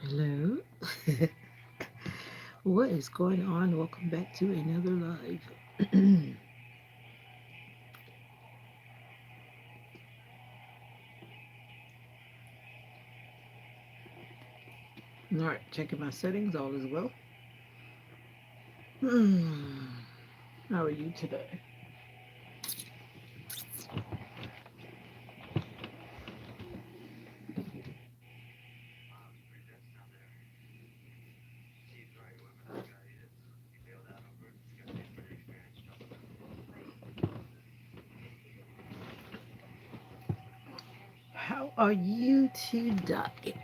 Hello. What is going on? Welcome back to another live. All right, checking my settings. All is well. How are you today? How are you today?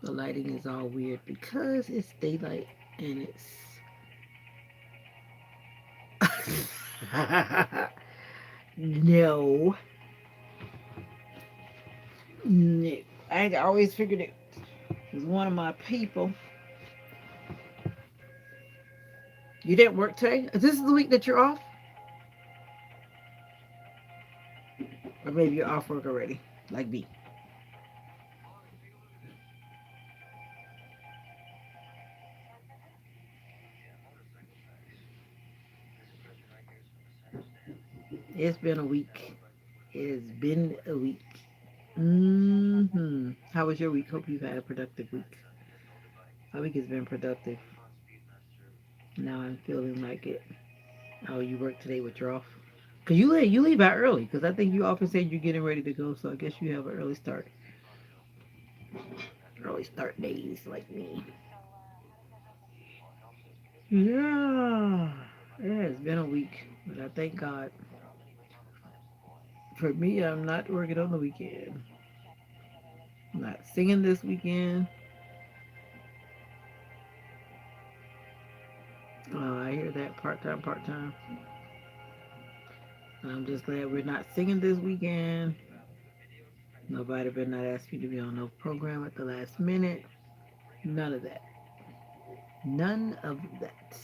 The lighting is all weird because it's daylight and it's. No, no. I always figured it was one of my people. You didn't work today? This is the week that you're off? Or maybe you're off work already, like me. It's been a week. It has been a week. How was your week? Hope you've had a productive week. My week has been productive. Now I'm feeling like it. Oh, you work today, but you're off. Cause you leave out early. Cause I think you often said you're getting ready to go. So I guess you have an early start. Early start days like me. Yeah, it has been a week, but I thank God. For me, I'm not working on the weekend. I'm not singing this weekend. I hear that part time, part time. I'm just glad we're not singing this weekend. Nobody better not ask me to be on no program at the last minute. None of that. None of that.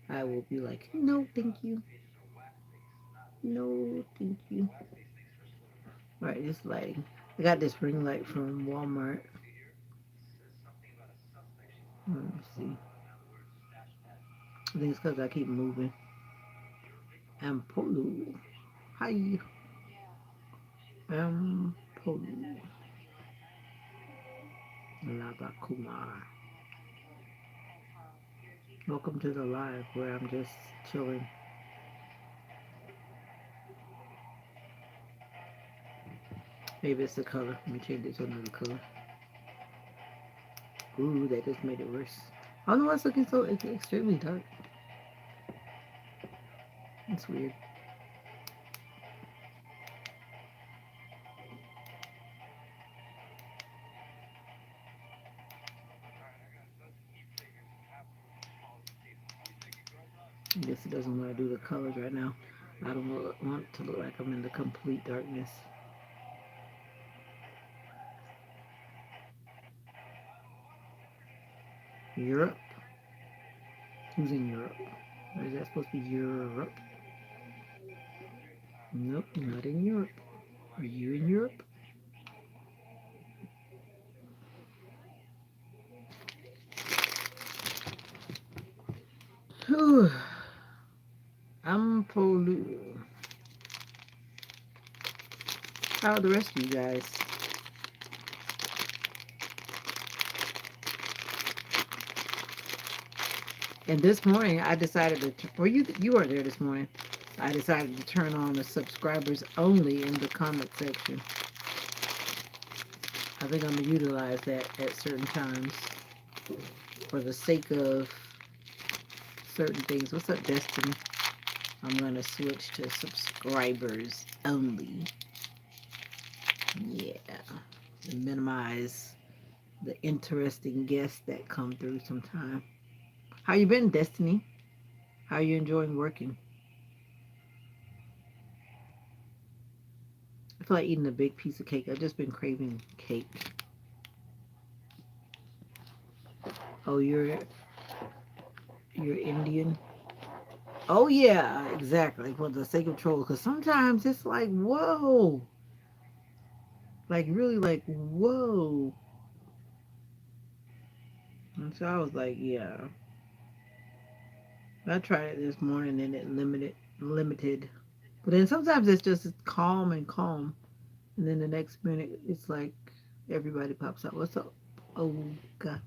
I will be like, no, thank you. No, thank you. All right, this lighting. I got this ring light from Walmart. Let me see. I think it's because I keep moving. Ampolu. Hi. Ampolu. Lavakumar. Welcome to the live where I'm just chilling. Maybe it's the color. Let me change it to another color. Ooh, that just made it worse. I don't know why it's looking so extremely dark. It's weird. I guess it doesn't want to do the colors right now. I don't want to look like I'm in the complete darkness. Europe? Who's in Europe? Or is that supposed to be Europe? Nope, not in Europe. Are you in Europe? Whew. I'm Polu. How are the rest of you guys? And this morning, I decided to. Well, you weren't there this morning. I decided to turn on the subscribers only in the comment section. I think I'm gonna utilize that at certain times for the sake of certain things. What's up, Destiny? I'm gonna switch to subscribers only. Yeah, and minimize the interesting guests that come through sometime. How you been, Destiny? How you enjoying working? I feel like eating a big piece of cake. I've just been craving cake. Oh, you're Indian? Oh yeah, exactly. For the sake of troll, because sometimes it's like, whoa, Like really like, whoa. And so I was like, yeah. I tried it this morning and it limited. But then sometimes it's just calm and calm. And then the next minute it's like everybody pops up. What's up? Olga.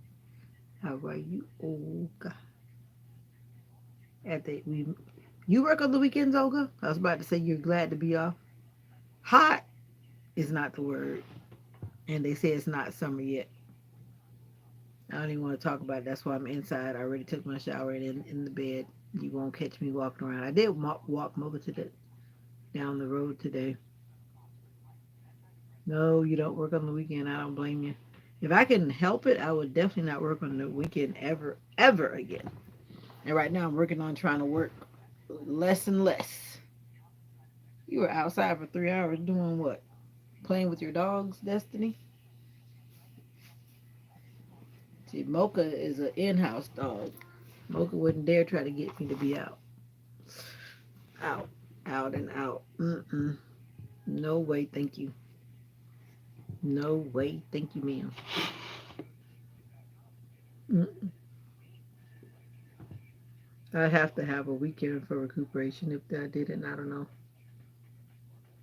How are you, Olga? At the we You work on the weekends, Olga? I was about to say you're glad to be off. Hot is not the word. And they say it's not summer yet. I don't even want to talk about it. That's why I'm inside. I already took my shower and in the bed. You won't catch me walking around. I did walk over to the down the road today. No, you don't work on the weekend. I don't blame you. If I can help it, I would definitely not work on the weekend ever, ever again. And right now, I'm working on trying to work less and less. You were outside for 3 hours doing what? Playing with your dogs, Destiny? See, Mocha is an in-house dog. Mocha wouldn't dare try to get me to be out. Out. Out and out. Mm-mm. No way, thank you. No way, thank you, ma'am. Mm. I'd have to have a weekend for recuperation if I did it. I don't know.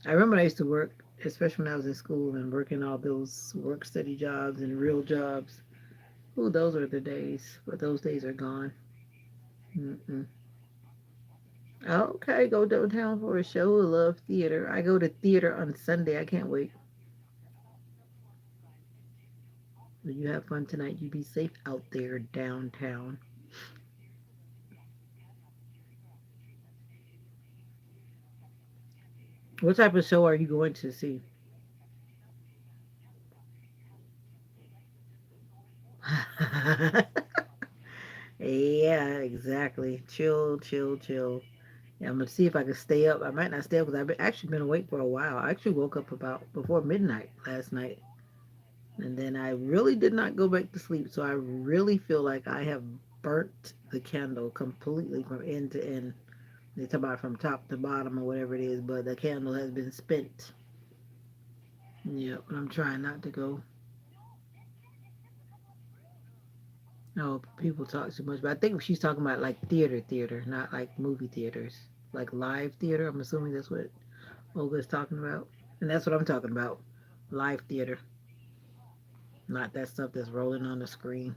I remember I used to work, especially when I was in school and working all those work study jobs and real jobs. Ooh, those are the days, but those days are gone. Mm-mm. Okay, go downtown for a show. I love theater. I go to theater on Sunday. I can't wait. Will you have fun tonight? You be safe out there downtown. What type of show are you going to see? Yeah, exactly. Chill, chill, chill. Yeah, I'm gonna see if I can stay up. I might not stay up because actually been awake for a while. I actually woke up about before midnight last night, and then I really did not go back to sleep. So I really feel like I have burnt the candle completely from end to end. They talk about from top to bottom or whatever it is, but the candle has been spent. Yeah, but I'm trying not to go. No, people talk too much, but I think she's talking about like theater, not like movie theaters, like live theater. I'm assuming that's what Olga's talking about, and that's what I'm talking about, live theater, not that stuff that's rolling on the screen.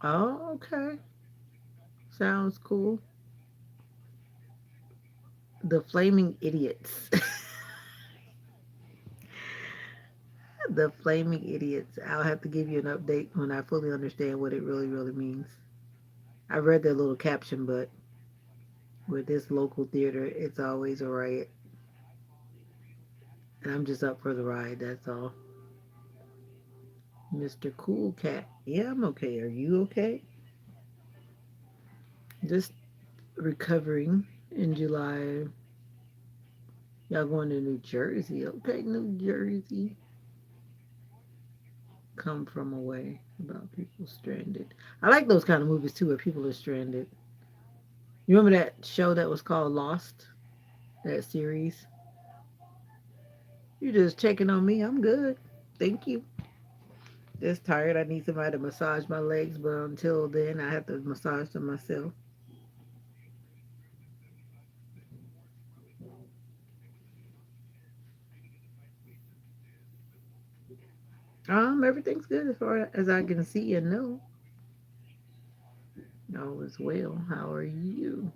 Oh, okay, sounds cool. The Flaming Idiots, the Flaming Idiots. I'll have to give you an update when I fully understand what it really means. I read their little caption, but with this local theater, it's always a riot. And I'm just up for the ride, that's all. Mr. Cool Cat. Yeah, I'm okay. Are you okay? Just recovering in July. Y'all going to New Jersey. Okay, New Jersey. Come from away about people stranded. I like those kind of movies too where people are stranded. You remember that show that was called Lost? That series? You just checking on me. I'm good. Thank you. Just tired. I need somebody to massage my legs, but until then, I have to massage them myself. Everything's good as far as I can see and know. All is well. How are you?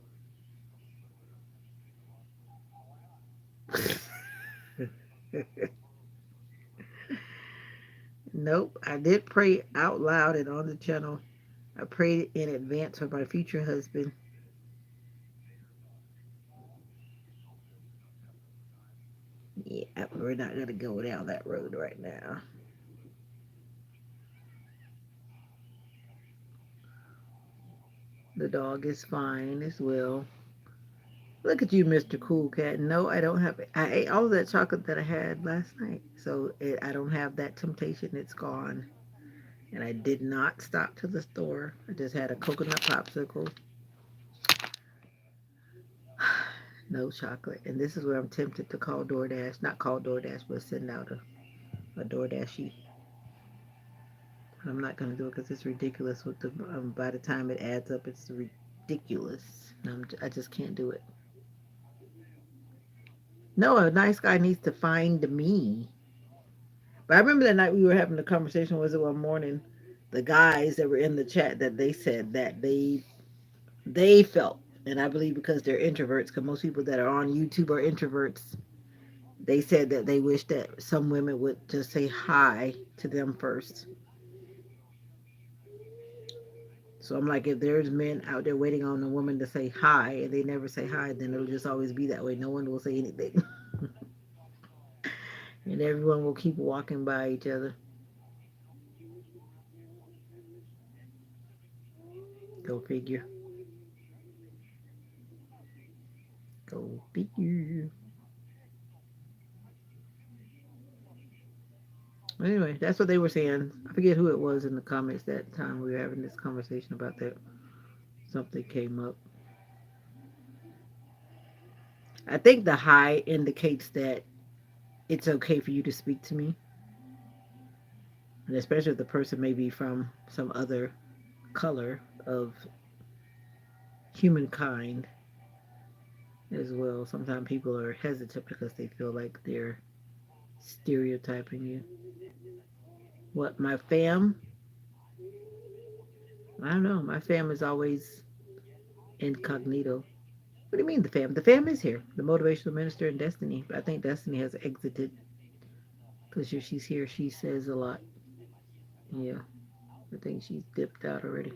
Nope. I did pray out loud and on the channel. I prayed in advance for my future husband. Yeah, we're not gonna go down that road right now. The dog is fine as well. Look at you, Mr. Cool Cat. No, I don't have it. I ate all of that chocolate that I had last night, so I don't have that temptation. It's gone. And I did not stop to the store. I just had a coconut popsicle. No chocolate. And this is where I'm tempted to call DoorDash. Not call DoorDash, but send out a DoorDashie. But I'm not going to do it because it's ridiculous. With the by the time it adds up, it's ridiculous. I just can't do it. No, a nice guy needs to find me. But I remember that night we were having a conversation. Was it one morning? The guys that were in the chat that they said that they felt, and I believe because they're introverts, because most people that are on YouTube are introverts. They said that they wish that some women would just say hi to them first. So I'm like, if there's men out there waiting on a woman to say hi and they never say hi, then it'll just always be that way. No one will say anything. And everyone will keep walking by each other. Go figure. Go figure. Anyway, that's what they were saying. I forget who it was in the comments that time we were having this conversation about that. Something came up. I think the hi indicates that it's okay for you to speak to me. And especially if the person may be from some other color of humankind as well. Sometimes people are hesitant because they feel like they're stereotyping you. What, my fam? I don't know. My fam is always incognito. What do you mean the fam? The fam is here. The motivational minister and Destiny. I think Destiny has exited because if she's here, she says a lot. Yeah, I think she's dipped out already.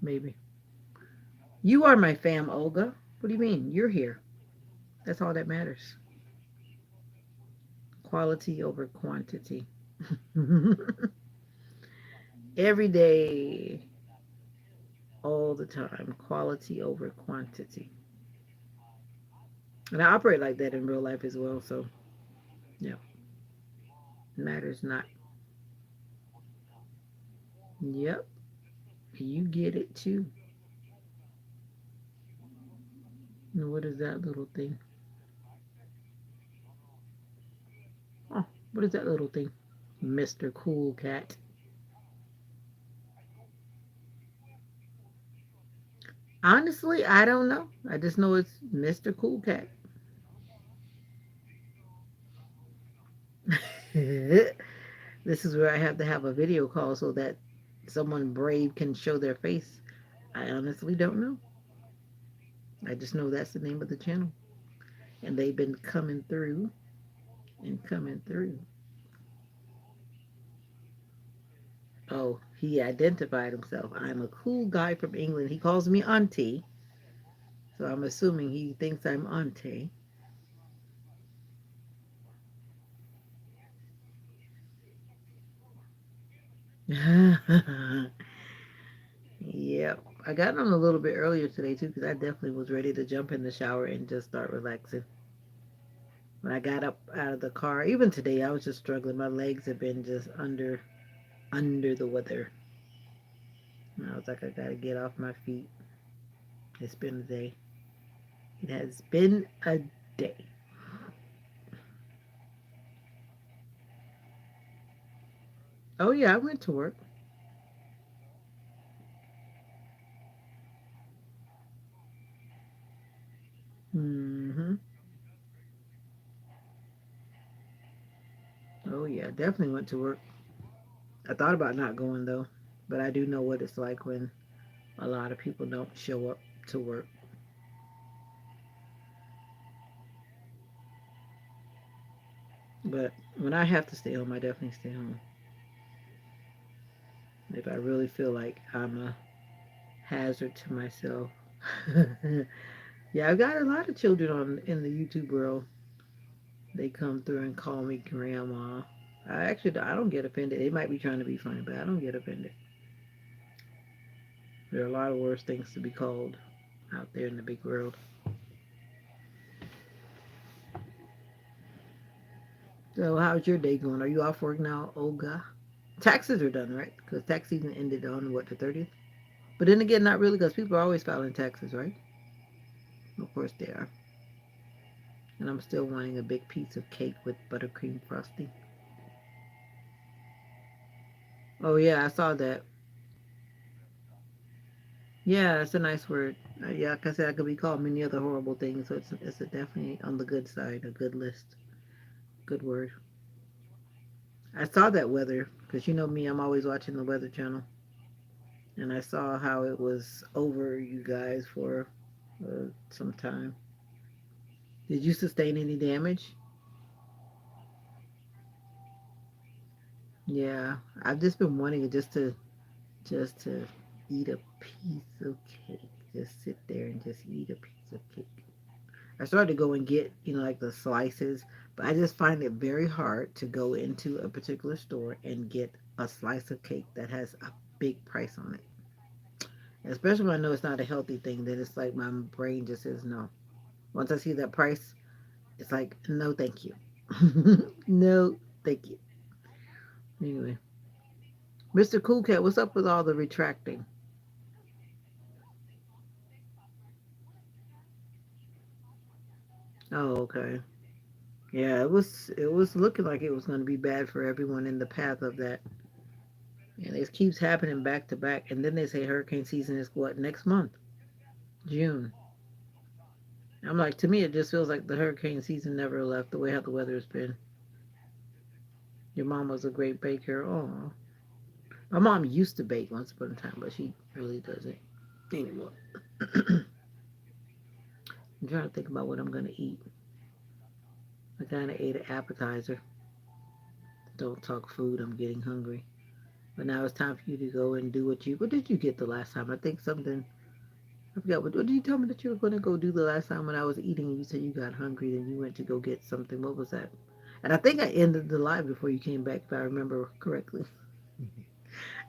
Maybe. You are my fam, Olga. What do you mean? You're here. That's all that matters. Quality over quantity. Every day, all the time. Quality over quantity. And I operate like that in real life as well. So, yeah, matters not. Yep, you get it too. And what is that little thing? Oh, what is that little thing? Mr. Cool Cat. Honestly, I don't know. I just know it's Mr. Cool Cat. This is where I have to have a video call so that someone brave can show their face. I honestly don't know. I just know that's the name of the channel. And they've been coming through and coming through. Oh, he identified himself. I'm a cool guy from England. He calls me Auntie. So I'm assuming he thinks I'm Auntie. Yep. I got on a little bit earlier today too because I definitely was ready to jump in the shower and just start relaxing. When I got up out of the car, even today, I was just struggling. My legs have been just under the weather. And I was like, I gotta get off my feet. It's been a day. It has been a day. Oh yeah, I went to work. Hmm. Oh yeah, definitely went to work. I thought about not going though, but I do know what it's like when a lot of people don't show up to work. But when I have to stay home, I definitely stay home. If I really feel like I'm a hazard to myself. Yeah, I've got a lot of children on in the YouTube world. They come through and call me grandma. I don't get offended. They might be trying to be funny, but I don't get offended. There are a lot of worse things to be called out there in the big world. So, how's your day going? Are you off work now, Olga? Taxes are done, right? Because tax season ended on what, the 30th? But then again, not really, because people are always filing taxes, right? Of course they are. And I'm still wanting a big piece of cake with buttercream frosting. Oh yeah, I saw that. Yeah, it's a nice word. Yeah, like I said, I could be called many other horrible things, so it's a definitely on the good side, a good list, good word. I saw that weather because you know me, I'm always watching the Weather Channel, and I saw how it was over you guys for some time. Did you sustain any damage? Yeah, I've just been wanting it just to eat a piece of cake. Just sit there and just eat a piece of cake. I started to go and get, like the slices, but I just find it very hard to go into a particular store and get a slice of cake that has a big price on it. Especially when I know it's not a healthy thing, then it's like my brain just says no. Once I see that price, it's like, no, thank you. No, thank you. Anyway, Mr. Cool Cat, what's up with all the retracting? Oh, okay. Yeah, it was looking like it was going to be bad for everyone in the path of that. And it keeps happening back to back. And then they say hurricane season is what, next month? June. I'm like, to me, it just feels like the hurricane season never left the way how the weather has been. Your mom was a great baker. Oh, my mom used to bake once upon a time, but she really doesn't anymore. I'm trying to think about what I'm going to eat. I kind of ate an appetizer. Don't talk food. I'm getting hungry. But now it's time for you to go and do what did you get the last time? I think something, I forgot, what did you tell me that you were going to go do the last time when I was eating and you said you got hungry, then you went to go get something. What was that? And I think I ended the live before you came back, if I remember correctly.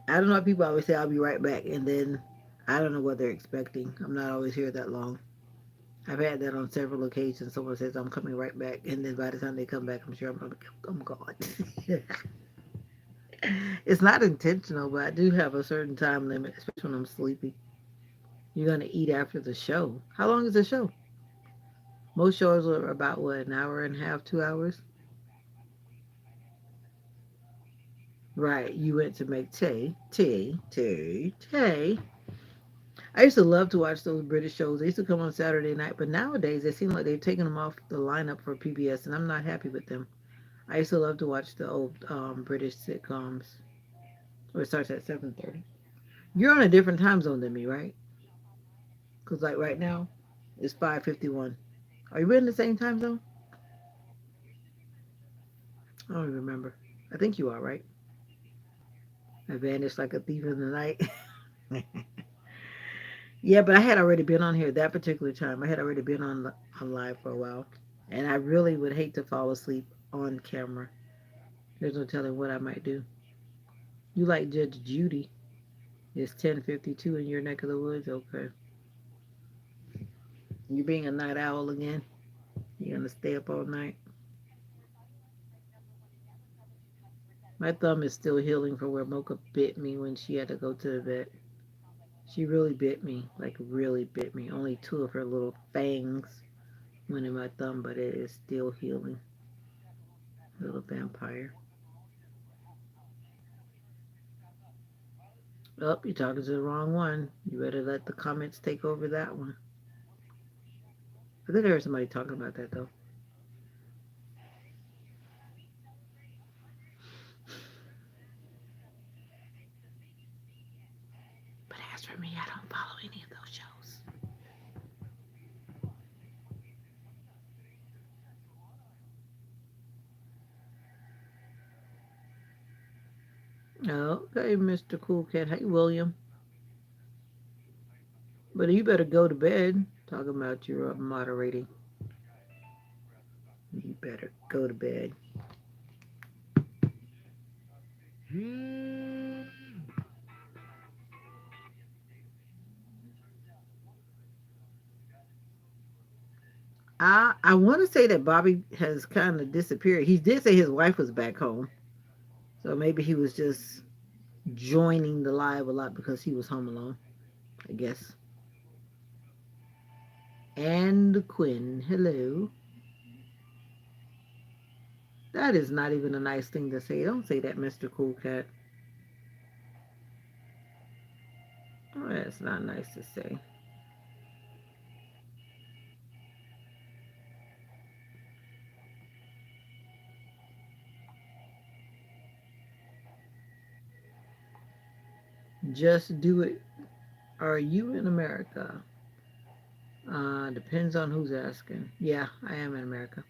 I don't know, people always say I'll be right back, and then I don't know what they're expecting. I'm not always here that long. I've had that on several occasions. Someone says I'm coming right back, and then by the time they come back, I'm sure I'm gone. It's not intentional, but I do have a certain time limit, especially when I'm sleepy. You're gonna eat after the show. How long is the show? Most shows are about what, an hour and a half, 2 hours? Right. You went to make tea. I used to love to watch those British shows. They used to come on Saturday night, but nowadays it seems like they've taken them off the lineup for PBS, and I'm not happy with them. I used to love to watch the old British sitcoms. Where it starts at 7:30. You're on a different time zone than me, right? Because like right now, it's 5:51. Are you in the same time zone? I don't even remember. I think you are, right? I vanished like a thief in the night. Yeah, but I had already been on here that particular time. I had already been on live for a while, and I really would hate to fall asleep on camera. There's no telling what I might do. You like Judge Judy? It's 10:52 in your neck of the woods. Okay, you being a night owl again? You gonna stay up all night? My thumb is still healing from where Mocha bit me when she had to go to the vet. She really bit me, like really bit me. Only two of her little fangs went in my thumb, but it is still healing. Little vampire. Oh, you're talking to the wrong one. You better let the comments take over that one. I think I heard somebody talking about that though. But as for me, I don't follow any of those shows. Okay, Mr. Cool Cat. Hey, William. But you better go to bed. Talking about your moderating. You better go to bed. I want to say that Bobby has kind of disappeared. He did say his wife was back home, so maybe he was just joining the live a lot because he was home alone. I guess. And Quinn, hello. That is not even a nice thing to say. Don't say that, Mr. Cool Cat. Oh, that's not nice to say. Just do it. Are you in America? Depends on who's asking. Yeah, I am in America.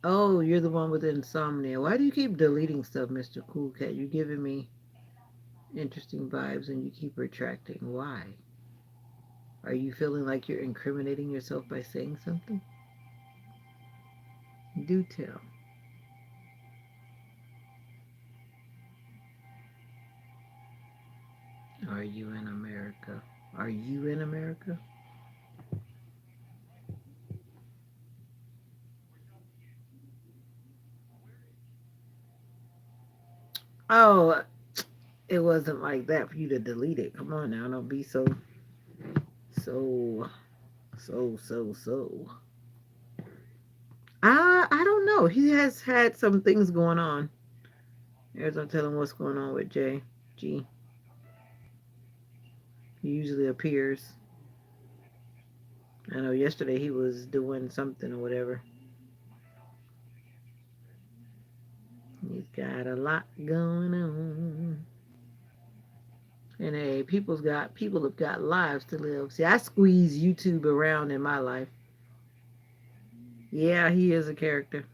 Oh, you're the one with insomnia. Why do you keep deleting stuff, Mr. Cool Cat? You're giving me interesting vibes and you keep retracting. Why? Are you feeling like you're incriminating yourself by saying something? Do tell. Are you in America? Are you in America? Oh, it wasn't like that for you to delete it. Come on now, don't be so, so. I don't know. He has had some things going on. Here's I'm telling what's going on with Jay. G. He usually appears. I know yesterday he was doing something or whatever. He's got a lot going on. And hey, people have got lives to live. See, I squeeze YouTube around in my life. Yeah, he is a character.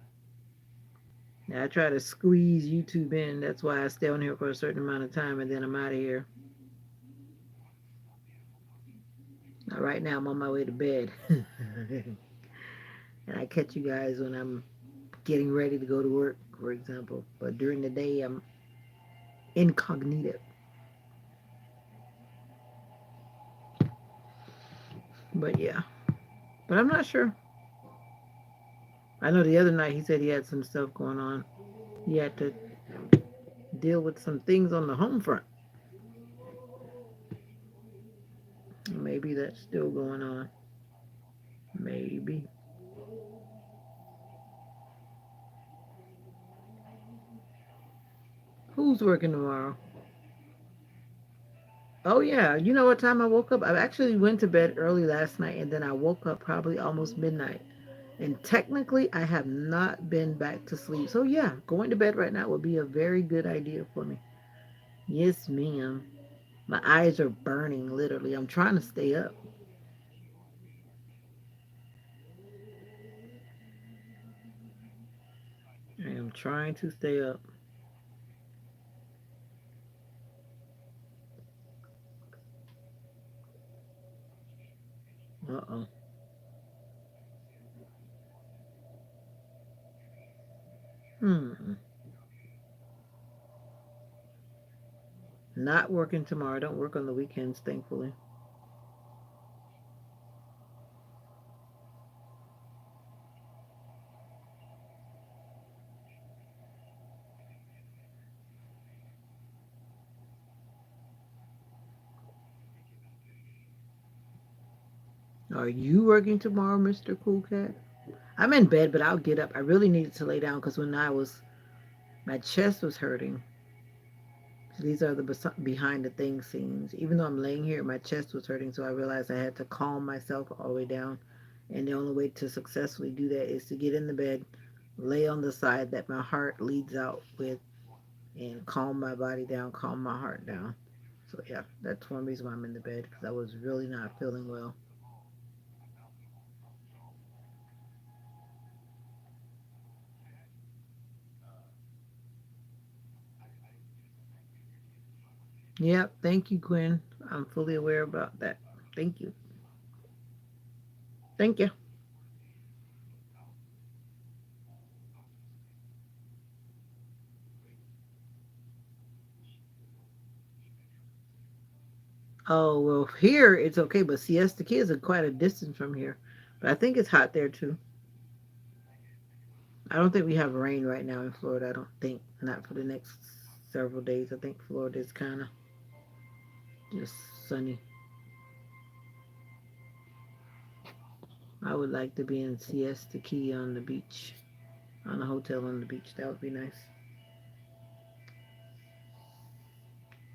Yeah, I try to squeeze YouTube in. That's why I stay on here for a certain amount of time and then I'm out of here. Now, right now I'm on my way to bed. And I catch you guys when I'm getting ready to go to work, for example. But during the day I'm incognito. But yeah. But I'm not sure. I know the other night he said he had some stuff going on. He had to deal with some things on the home front. Maybe that's still going on. Maybe. Who's working tomorrow? Oh yeah. You know what time I woke up? I actually went to bed early last night and then I woke up probably almost midnight. And technically I have not been back to sleep. So yeah, going to bed right now would be a very good idea for me. Yes, ma'am. My eyes are burning literally. I'm trying to stay up. I am trying to stay up. Uh-oh. Hmm. Not working tomorrow. I don't work on the weekends, thankfully. Are you working tomorrow, Mr. Cool Cat? I'm in bed, but I'll get up. I really needed to lay down because my chest was hurting. So these are the behind the things scenes. Even though I'm laying here, my chest was hurting, so I realized I had to calm myself all the way down. And the only way to successfully do that is to get in the bed, lay on the side that my heart leads out with, and calm my body down, calm my heart down. So yeah, that's one reason why I'm in the bed because I was really not feeling well. Yep, thank you, Quinn. I'm fully aware about that. Thank you. Thank you. Oh, well, here it's okay, but Siesta Kids are quite a distance from here. But I think it's hot there too. I don't think we have rain right now in Florida. I don't think. Not for the next several days. I think Florida is kind of just sunny. I would like to be in Siesta Key on the beach, on a hotel on the beach. That would be nice.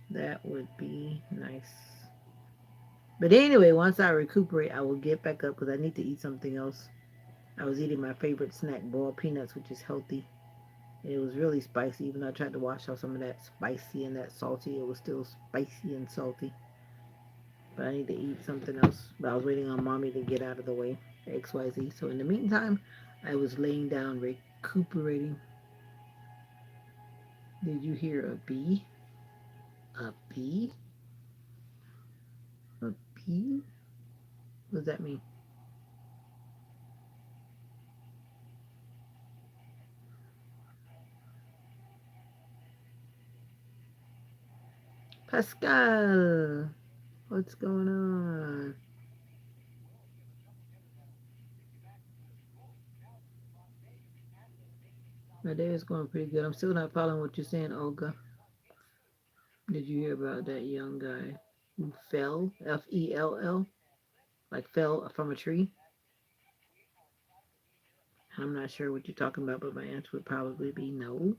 That would be nice. But anyway, once I recuperate, I will get back up because I need to eat something else. I was eating my favorite snack, boiled peanuts, which is healthy. And it was really spicy. Even though I tried to wash off some of that spicy and that salty, it was still spicy and salty. But I need to eat something else. But I was waiting on mommy to get out of the way, XYZ. So in the meantime, I was laying down recuperating. Did you hear a bee? A bee? A bee? What does that mean? Pascal, what's going on? My day is going pretty good. I'm still not following what you're saying, Olga. Did you hear about that young guy who fell? Fell, like fell from a tree? I'm not sure what you're talking about, but my answer would probably be no.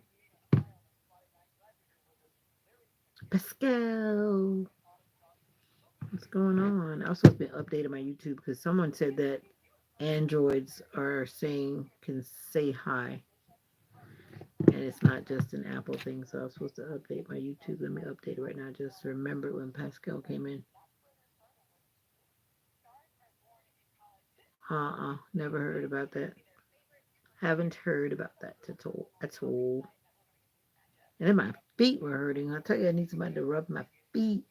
Pascal, what's going on? I also been updating my YouTube because someone said that androids are saying can say hi, and it's not just an Apple thing. So I was supposed to update my YouTube. Let me update it right now. Just remember when Pascal came in. Never heard about that. Haven't heard about that at all. At all. And then my feet were hurting. I tell you, I need somebody to rub my feet.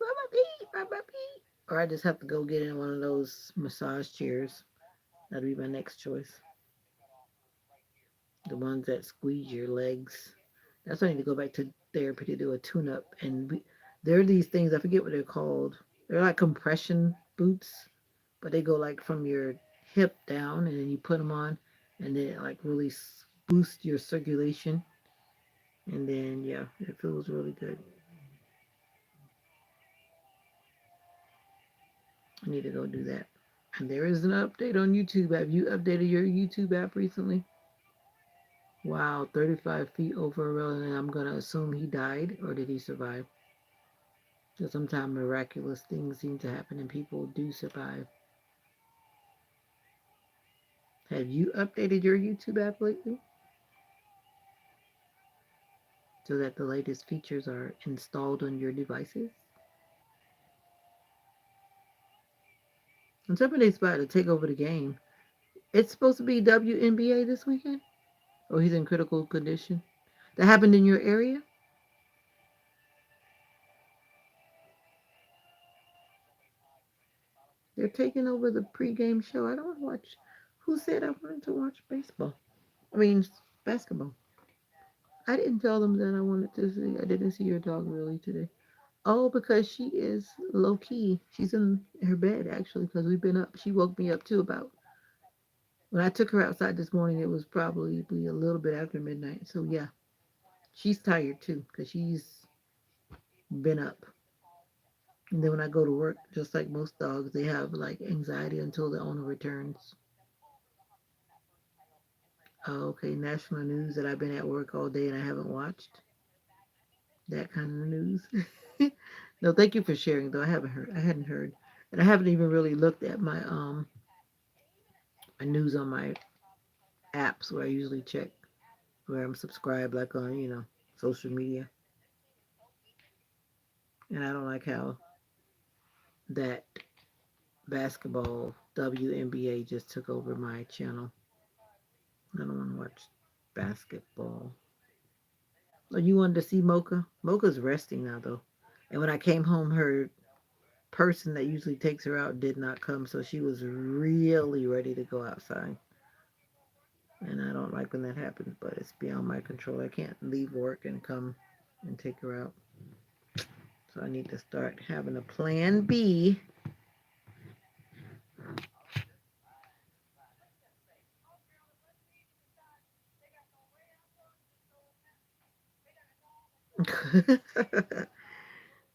Rub my feet. Rub my feet. Or I just have to go get in one of those massage chairs. That'll be my next choice. The ones that squeeze your legs. That's why I need to go back to therapy to do a tune up. And there are these things, I forget what they're called. They're like compression boots, but they go like from your hip down, and then you put them on, and then it like really boosts your circulation. And then, yeah, it feels really good. I need to go do that. And there is an update on YouTube. Have you updated your YouTube app recently? Wow, 35 feet over a railing, and I'm going to assume he died, or did he survive? So sometimes miraculous things seem to happen and people do survive. Have you updated your YouTube app lately so that the latest features are installed on your devices? And somebody's about to take over the game. It's supposed to be WNBA this weekend? Oh, he's in critical condition. That happened in your area? They're taking over the pregame show. I don't want to watch. Who said I wanted to watch baseball? I mean, basketball. I didn't tell them that I wanted to see. I didn't see your dog really today. Oh, because she is low key. She's in her bed actually because we've been up. She woke me up too about when I took her outside this morning. It was probably a little bit after midnight. So yeah, she's tired too because she's been up. And then when I go to work, just like most dogs, they have like anxiety until the owner returns. Oh, okay, national news that I've been at work all day and I haven't watched. That kind of news. No, thank you for sharing though. I haven't heard. I hadn't heard. And I haven't even really looked at my news on my apps where I usually check where I'm subscribed like on, social media. And I don't like how that basketball WNBA just took over my channel. I don't want to watch basketball. Oh, you wanted to see Mocha? Mocha's resting now though. And when I came home, her person that usually takes her out did not come, so she was really ready to go outside. And I don't like when that happens, but it's beyond my control. I can't leave work and come and take her out. So I need to start having a plan B.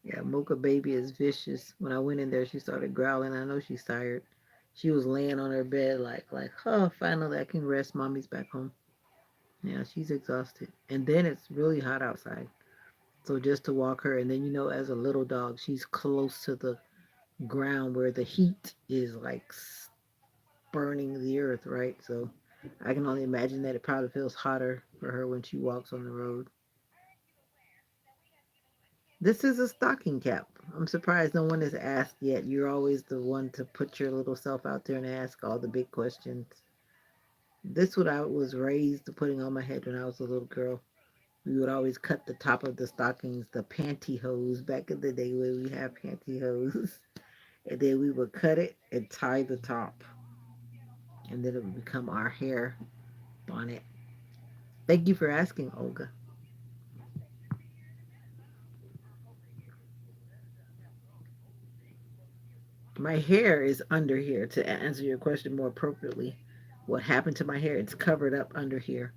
Yeah, Mocha baby is vicious. When I went in there, she started growling. I know she's tired. She was laying on her bed like, oh, finally I can rest. Mommy's back home. Yeah, she's exhausted. And then it's really hot outside. So just to walk her, and then as a little dog, she's close to the ground where the heat is like burning the earth, right? So I can only imagine that it probably feels hotter for her when she walks on the road. This is a stocking cap. I'm surprised no one has asked yet. You're always the one to put your little self out there and ask all the big questions. This what I was raised putting on my head when I was a little girl. We would always cut the top of the stockings, the pantyhose, back in the day when we had pantyhose. And then we would cut it and tie the top. And then it would become our hair bonnet. Thank you for asking, Olga. My hair is under here. To answer your question more appropriately, what happened to my hair? It's covered up under here.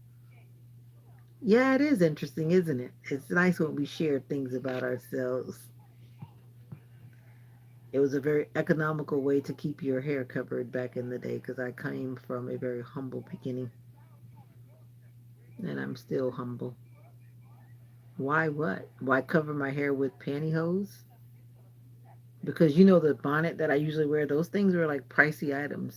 Yeah, it is interesting, isn't it? It's nice when we share things about ourselves. It was a very economical way to keep your hair covered back in the day because I came from a very humble beginning and I'm still humble. Why what? Why cover my hair with pantyhose? Because the bonnet that I usually wear, those things were like pricey items.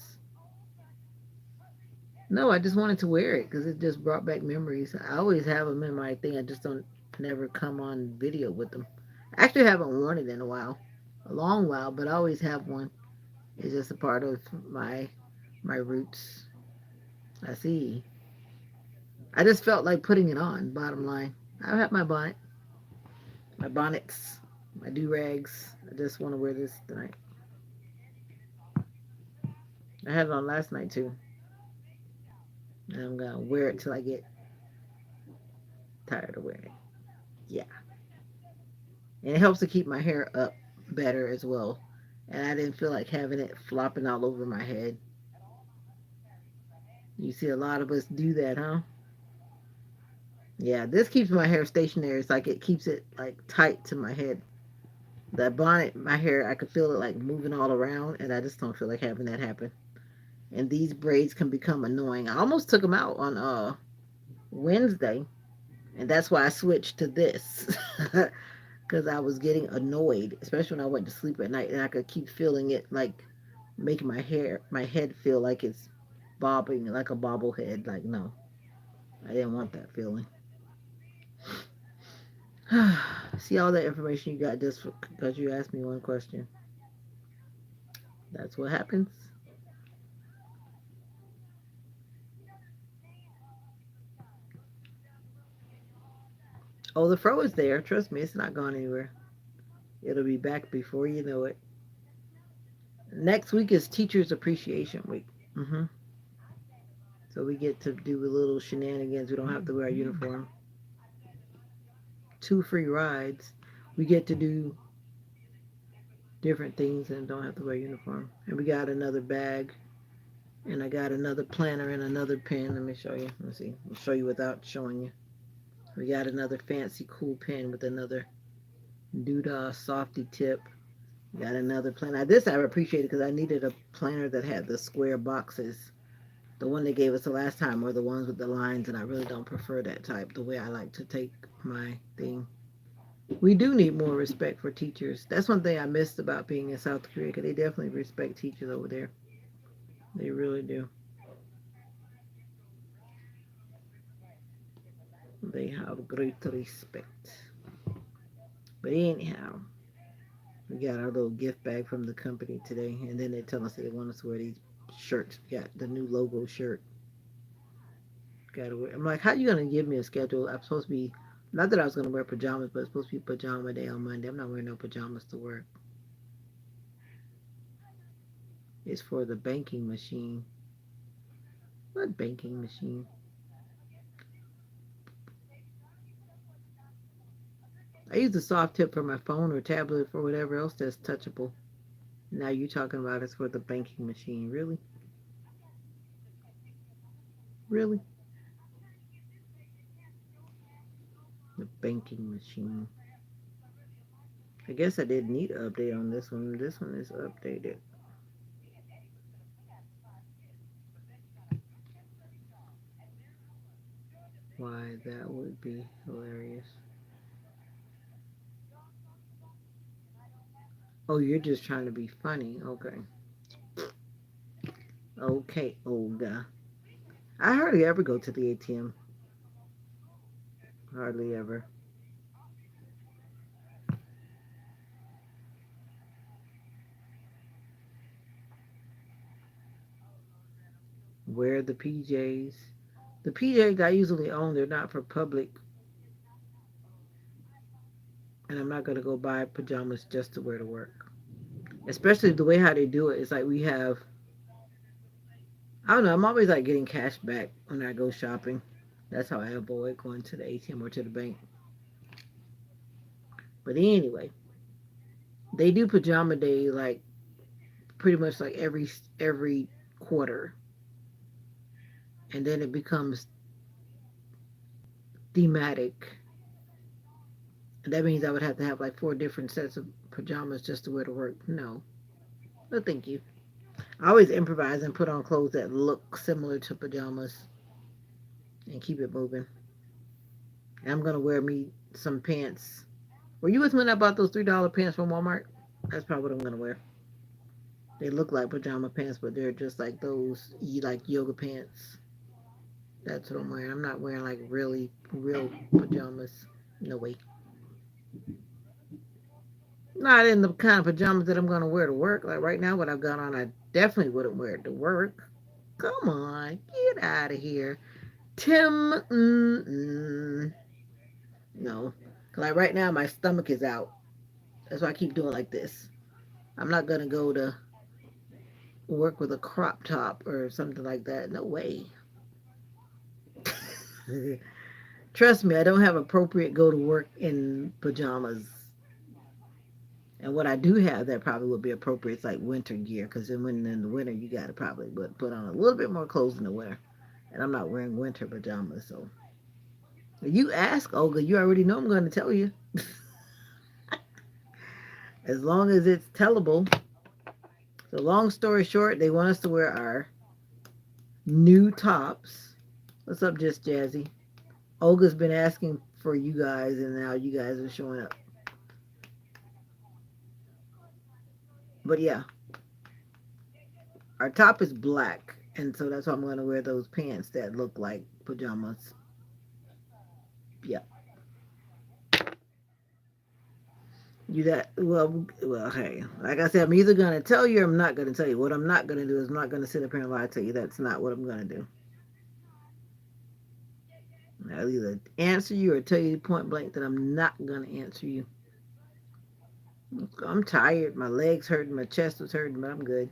No, I just wanted to wear it because it just brought back memories. I always have them in my thing. I just don't never come on video with them. I actually haven't worn it in a while, a long while, but I always have one. It's just a part of my roots. I see. I just felt like putting it on. Bottom line, I have my bonnet, my bonnets, my do rags. I just want to wear this tonight. I had it on last night too, and I'm gonna wear it till I get tired of wearing it. Yeah. And it helps to keep my hair up better as well. And I didn't feel like having it flopping all over my head. You see a lot of us do that, huh? Yeah, this keeps my hair stationary. It's like it keeps it like tight to my head. That bonnet, my hair, I could feel it like moving all around, and I just don't feel like having that happen. And these braids can become annoying. I almost took them out on Wednesday, and that's why I switched to this. Because I was getting annoyed, especially when I went to sleep at night, and I could keep feeling it like making my head feel like it's bobbing like a bobblehead. Like, no, I didn't want that feeling. See all that information you got just because you asked me one question. That's what happens. Oh, the fro is there. Trust me, it's not gone anywhere. It'll be back before you know it. Next week is Teachers Appreciation Week. So we get to do a little shenanigans. We don't have to wear a uniform. 2 free rides. We get to do different things and don't have to wear a uniform. And we got another bag, and I got another planner and another pen. Let me show you. Let me see. I'll show you without showing you. We got another fancy cool pen with another Doodah softy tip. Got another planner. This I appreciated because I needed a planner that had the square boxes. The one they gave us the last time were the ones with the lines, and I really don't prefer that type the way I like to take my thing. We do need more respect for teachers. That's one thing I missed about being in South Korea because they definitely respect teachers over there. They really do. They have great respect. But anyhow, we got our little gift bag from the company today, and then they tell us they want us to wear these shirts. We got the new logo shirt. Got to wear. I'm like, how you gonna give me a schedule? I'm supposed to be. Not that I was gonna wear pajamas, but it's supposed to be pajama day on Monday. I'm not wearing no pajamas to work. It's for the banking machine. What banking machine? I use the soft tip for my phone or tablet or whatever else that's touchable. Now you talking about it's for the banking machine. Really? Really? The banking machine. I guess I didn't need an update on this one. This one is updated. why that would be hilarious. Oh, you're just trying to be funny. Okay. Okay, Olga. I hardly ever go to the ATM. Hardly ever. Wear the PJs. The PJs I usually own, they're not for public, and I'm not gonna go buy pajamas just to wear to work. Especially the way how they do it. It's like we have. I don't know. I'm always like getting cash back when I go shopping. That's how I avoid going to the ATM or to the bank. But anyway, they do pajama day like pretty much like every quarter, and then it becomes thematic. And that means I would have to have like four different sets of pajamas just to wear to work. No, no, thank you. I always improvise and put on clothes that look similar to pajamas and keep it moving. And I'm gonna wear me some pants. Were you with me when I bought those $3 pants from Walmart? That's probably what I'm gonna wear. They look like pajama pants, but they're just like those like yoga pants. That's what I'm wearing. I'm not wearing like really real pajamas. No way. Not in the kind of pajamas that I'm gonna wear to work. Like right now, what I've got on, I definitely wouldn't wear it to work. Come on, get out of here, Tim. No, like right now, my stomach is out. That's why I keep doing like this. I'm not gonna go to work with a crop top or something like that. No way. Trust me, I don't have appropriate go to work in pajamas. And what I do have that probably would be appropriate is like winter gear, because then when in the winter you got to probably put on a little bit more clothes in the winter. And I'm not wearing winter pajamas, so you ask Olga, you already know I'm going to tell you. As long as it's tellable. So long story short, they want us to wear our new tops. What's up, Just Jazzy? Olga's been asking for you guys, and now you guys are showing up. But yeah, our top is black, and so that's why I'm going to wear those pants that look like pajamas. Yeah, you that well. Hey, like I said, I'm either going to tell you or I'm not going to tell you. What I'm not going to do is I'm not going to sit up here and lie to you. That's not what I'm going to do. I'll either answer you or tell you point blank that I'm not going to answer you. I'm tired. My legs hurting. My chest was hurting, but I'm good.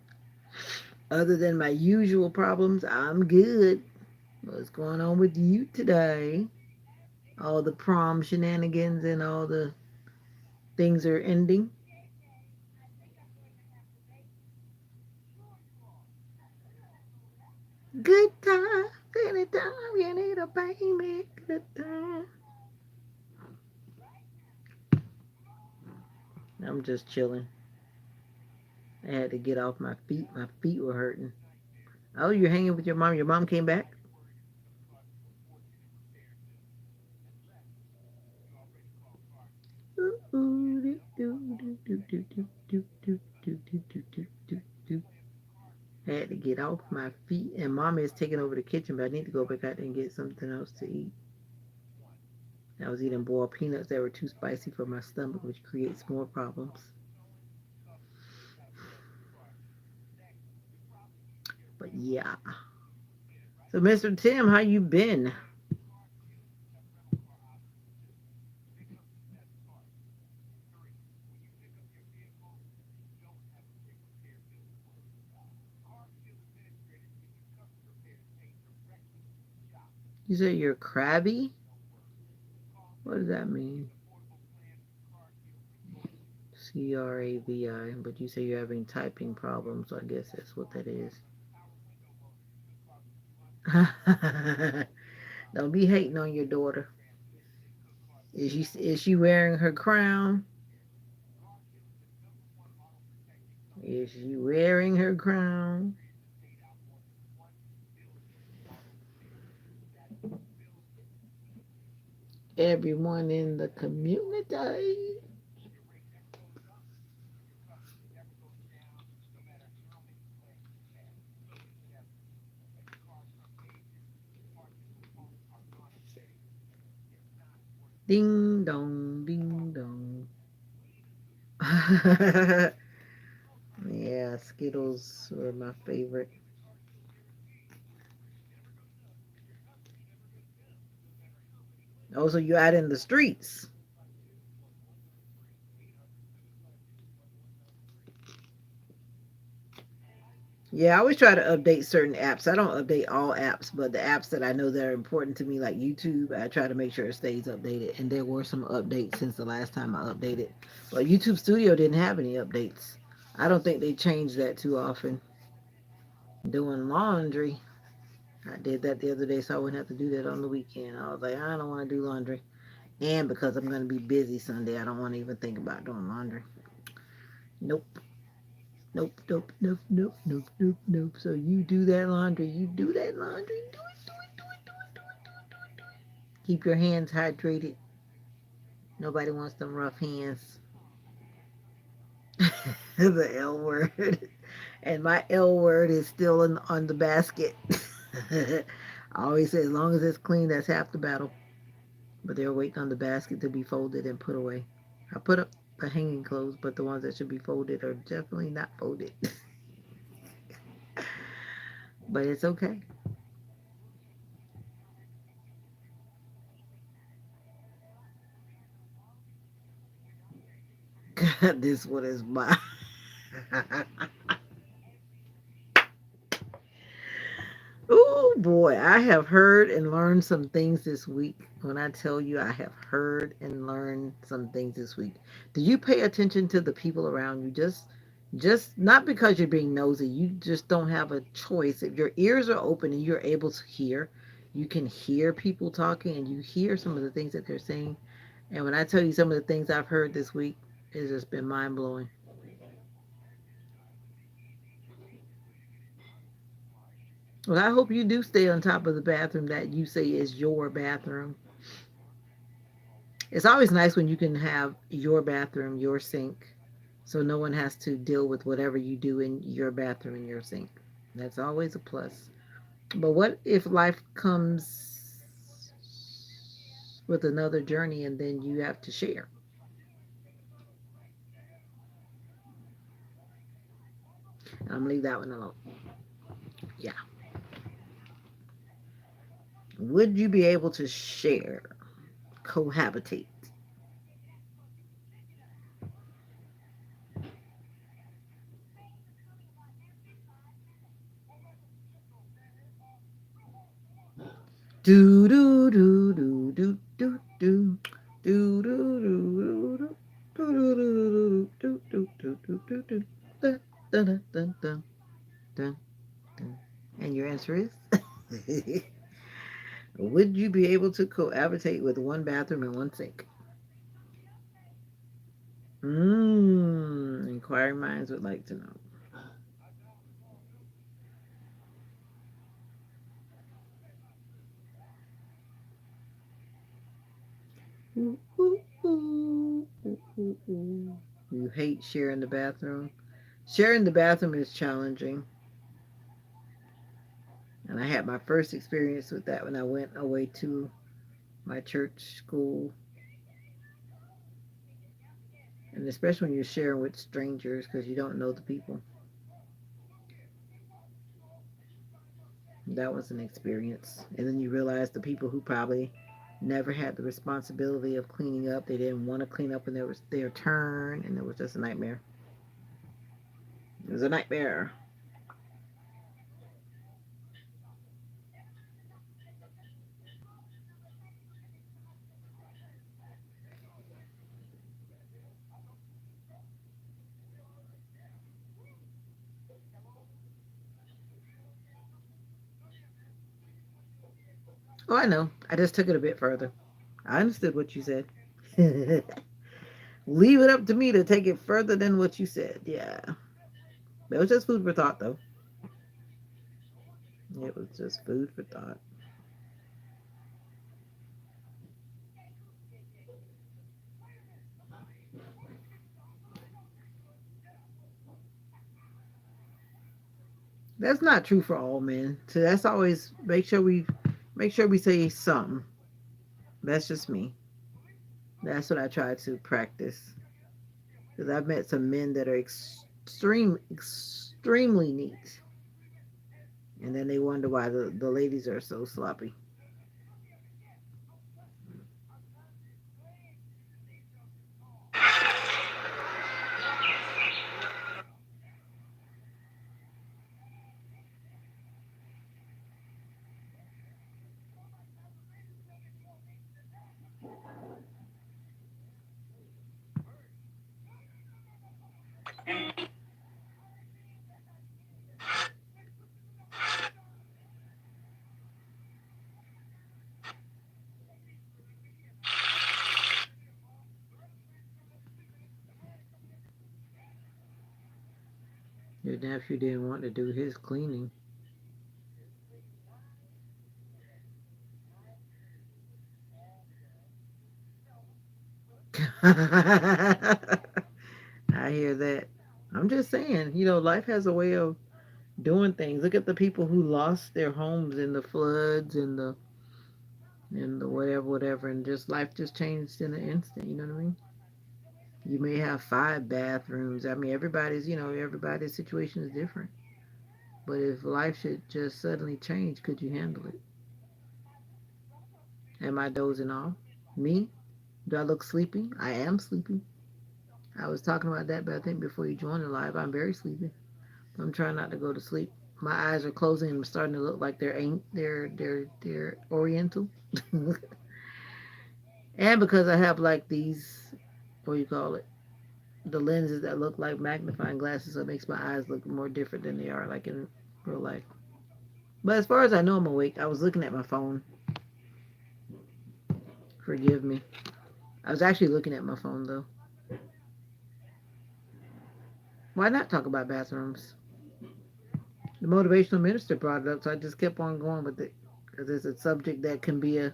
Other than my usual problems, I'm good. What's going on with you today? All the prom shenanigans and all the things are ending. Good time. Anytime you need a baby. Good time. I'm just chilling. I had to get off my feet. My feet were hurting. Oh, you're hanging with your mom. Your mom came back? I had to get off my feet, and mommy is taking over the kitchen, but I need to go back out there and get something else to eat. I was eating boiled peanuts that were too spicy for my stomach, which creates more problems. But yeah. So, Mr. Tim, how you been? You say you're crabby? What does that mean? CRAVI, but you say you're having typing problems, so I guess that's what that is. Don't be hating on your daughter. Is she wearing her crown? Is she wearing her crown? everyone in the community. Ding dong, ding dong. Yeah, Skittles were my favorite. Oh, so you out in the streets. Yeah, I always try to update certain apps. I don't update all apps, but the apps that I know that are important to me, like YouTube, I try to make sure it stays updated. And there were some updates since the last time I updated. But YouTube Studio didn't have any updates. I don't think they change that too often. Doing laundry. I did that the other day, so I wouldn't have to do that on the weekend. I was like, I don't want to do laundry. And because I'm going to be busy Sunday, I don't want to even think about doing laundry. Nope. Nope, nope, nope, nope, nope, nope, nope. So you do that laundry. You do that laundry. Do it, do it, do it, do it, do it, do it, do it, do it. Keep your hands hydrated. Nobody wants them rough hands. The L word. And my L word is still on the basket. I always say, as long as it's clean, that's half the battle. But they're waiting on the basket to be folded and put away. I put up the hanging clothes, but the ones that should be folded are definitely not folded. But it's okay. This one is mine. Oh boy, I have heard and learned some things this week. When I tell you I have heard and learned some things this week. Do you pay attention to the people around you? Just not because you're being nosy. You just don't have a choice. If your ears are open and you're able to hear, you can hear people talking and you hear some of the things that they're saying. And when I tell you some of the things I've heard this week, it's just been mind blowing. Well, I hope you do stay on top of the bathroom that you say is your bathroom. It's always nice when you can have your bathroom, your sink, so no one has to deal with whatever you do in your bathroom and your sink. That's always a plus. But what if life comes with another journey and then you have to share? I'm gonna leave that one alone. Yeah. Would you be able to share, cohabitate? Do do do do do do do do do do do do do do do do do do dun dun dun dun dun dun. And your answer is? Would you be able to cohabitate with one bathroom and one sink? Inquiring minds would like to know. Ooh, ooh, ooh, ooh, ooh, ooh. You hate sharing the bathroom. Sharing the bathroom is challenging. And I had my first experience with that when I went away to my church school. And especially when you're sharing with strangers because you don't know the people. That was an experience. And then you realize the people who probably never had the responsibility of cleaning up, they didn't want to clean up when it was their turn, and it was just a nightmare. It was a nightmare. Oh, I know. I just took it a bit further. I understood what you said. Leave it up to me to take it further than what you said. Yeah. It was just food for thought, though. It was just food for thought. That's not true for all men. So that's always make sure we say something. That's just me. That's what I try to practice. Because I've met some men that are extremely neat, and then they wonder why the ladies are so sloppy. Your nephew didn't want to do his cleaning. I hear that. I'm just saying, life has a way of doing things. Look at the people who lost their homes in the floods and the whatever, whatever, and just life just changed in an instant. You know what I mean? You may have 5 bathrooms. I mean, everybody's situation is different. But if life should just suddenly change, could you handle it? Am I dozing off? Me? Do I look sleepy? I am sleepy. I was talking about that, but I think before you joined the live, I'm very sleepy. I'm trying not to go to sleep. My eyes are closing and starting to look like they're oriental. And because I have like these, what do you call it? The lenses that look like magnifying glasses, so it makes my eyes look more different than they are like in real life. But as far as I know, I'm awake. I was looking at my phone. Forgive me. I was actually looking at my phone though. Why not talk about bathrooms? The motivational minister brought it up, so I just kept on going with it because it's a subject that can be a.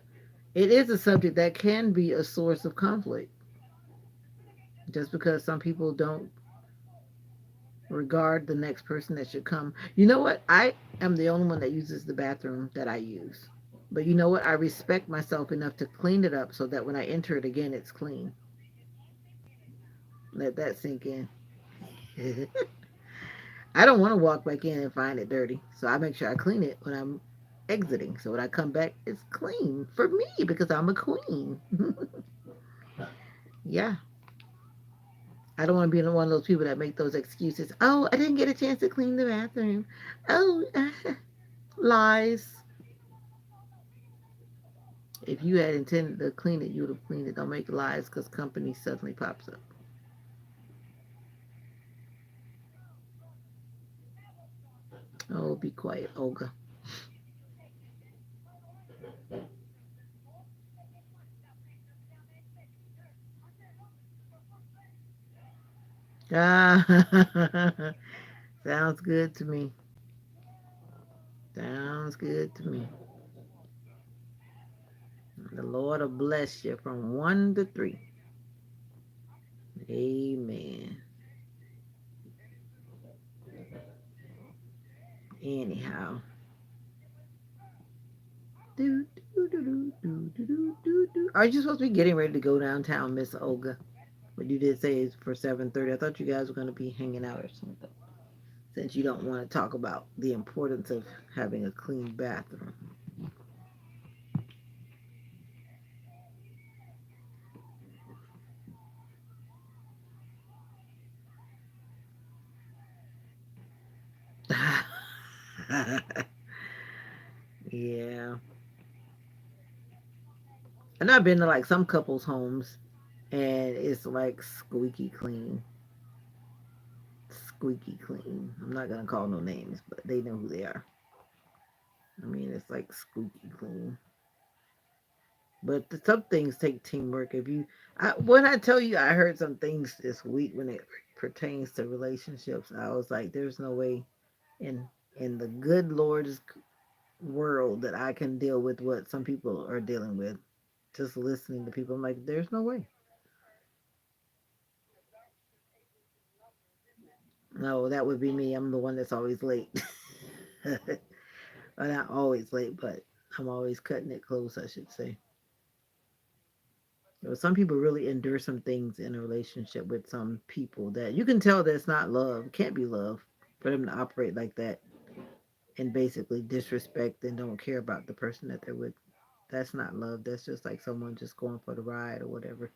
It is a subject that can be a source of conflict. Just because some people don't regard the next person that should come. You know what? I am the only one that uses the bathroom that I use. But you know what? I respect myself enough to clean it up so that when I enter it again, it's clean. Let that sink in. I don't want to walk back in and find it dirty. So I make sure I clean it when I'm exiting. So when I come back, it's clean for me because I'm a queen. Yeah. I don't want to be one of those people that make those excuses. Oh, I didn't get a chance to clean the bathroom. Oh, lies. If you had intended to clean it, you would have cleaned it. Don't make lies because company suddenly pops up. Oh, be quiet, Olga. Ah, sounds good to me. Sounds good to me. The Lord will bless you from 1 to 3. Amen. Anyhow. Do, do, do, do, do, do, do, do. Are you supposed to be getting ready to go downtown, Miss Olga? But you did say it's for 7:30. I thought you guys were going to be hanging out or something. Since you don't want to talk about the importance of having a clean bathroom. Yeah. And I've been to like some couples' homes and it's like squeaky clean. Squeaky clean. I'm not gonna call no names, but they know who they are. I mean, it's like squeaky clean. But some things take teamwork. When I tell you, I heard some things this week when it pertains to relationships. I was like, there's no way in in the good Lord's world that I can deal with what some people are dealing with. Just listening to people, I'm like, there's no way. No, that would be me. I'm the one that's always late. I'm not always late, but I'm always cutting it close, I should say. You know, some people really endure some things in a relationship with some people that you can tell that's not love. It can't be love for them to operate like that and basically disrespect and don't care about the person that they're with. That's not love. That's just like someone just going for the ride or whatever.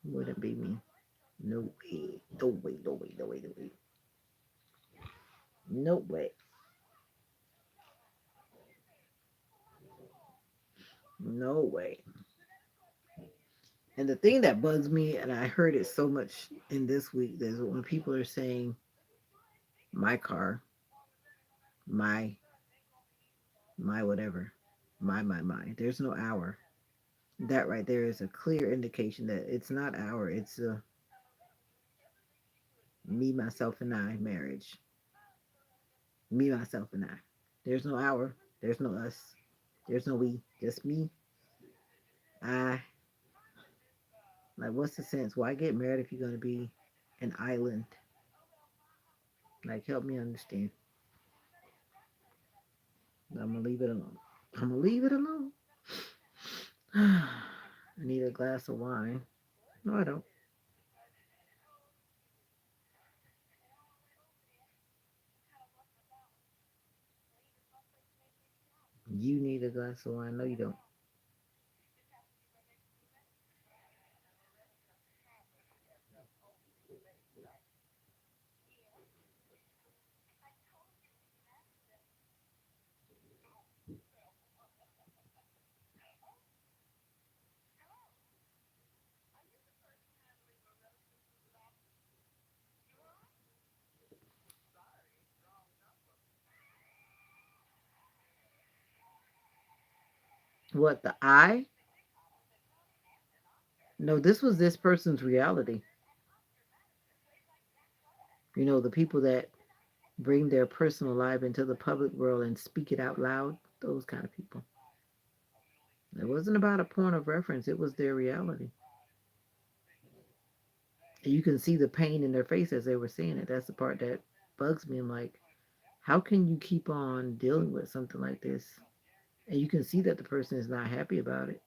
Wouldn't be me. No way. No way. No way. No way. No way. No way. No way. And the thing that bugs me, and I heard it so much in this week, is when people are saying my car, my, my whatever, my. There's no our. That right there is a clear indication that it's not our. It's a me, myself, and I marriage. Me, myself, and I. There's no our. There's no us. There's no we. Just me, I. Like, what's the sense? Why get married if you're going to be an island? Like, help me understand. I'm going to leave it alone. I'm going to leave it alone. I need a glass of wine. No, I don't. You need a glass of wine. No, you don't. What, the I? No, this was this person's reality. You know, the people that bring their personal life into the public world and speak it out loud, those kind of people. It wasn't about a point of reference, it was their reality. And you can see the pain in their face as they were saying it. That's the part that bugs me. I'm like, how can you keep on dealing with something like this? And you can see that the person is not happy about it.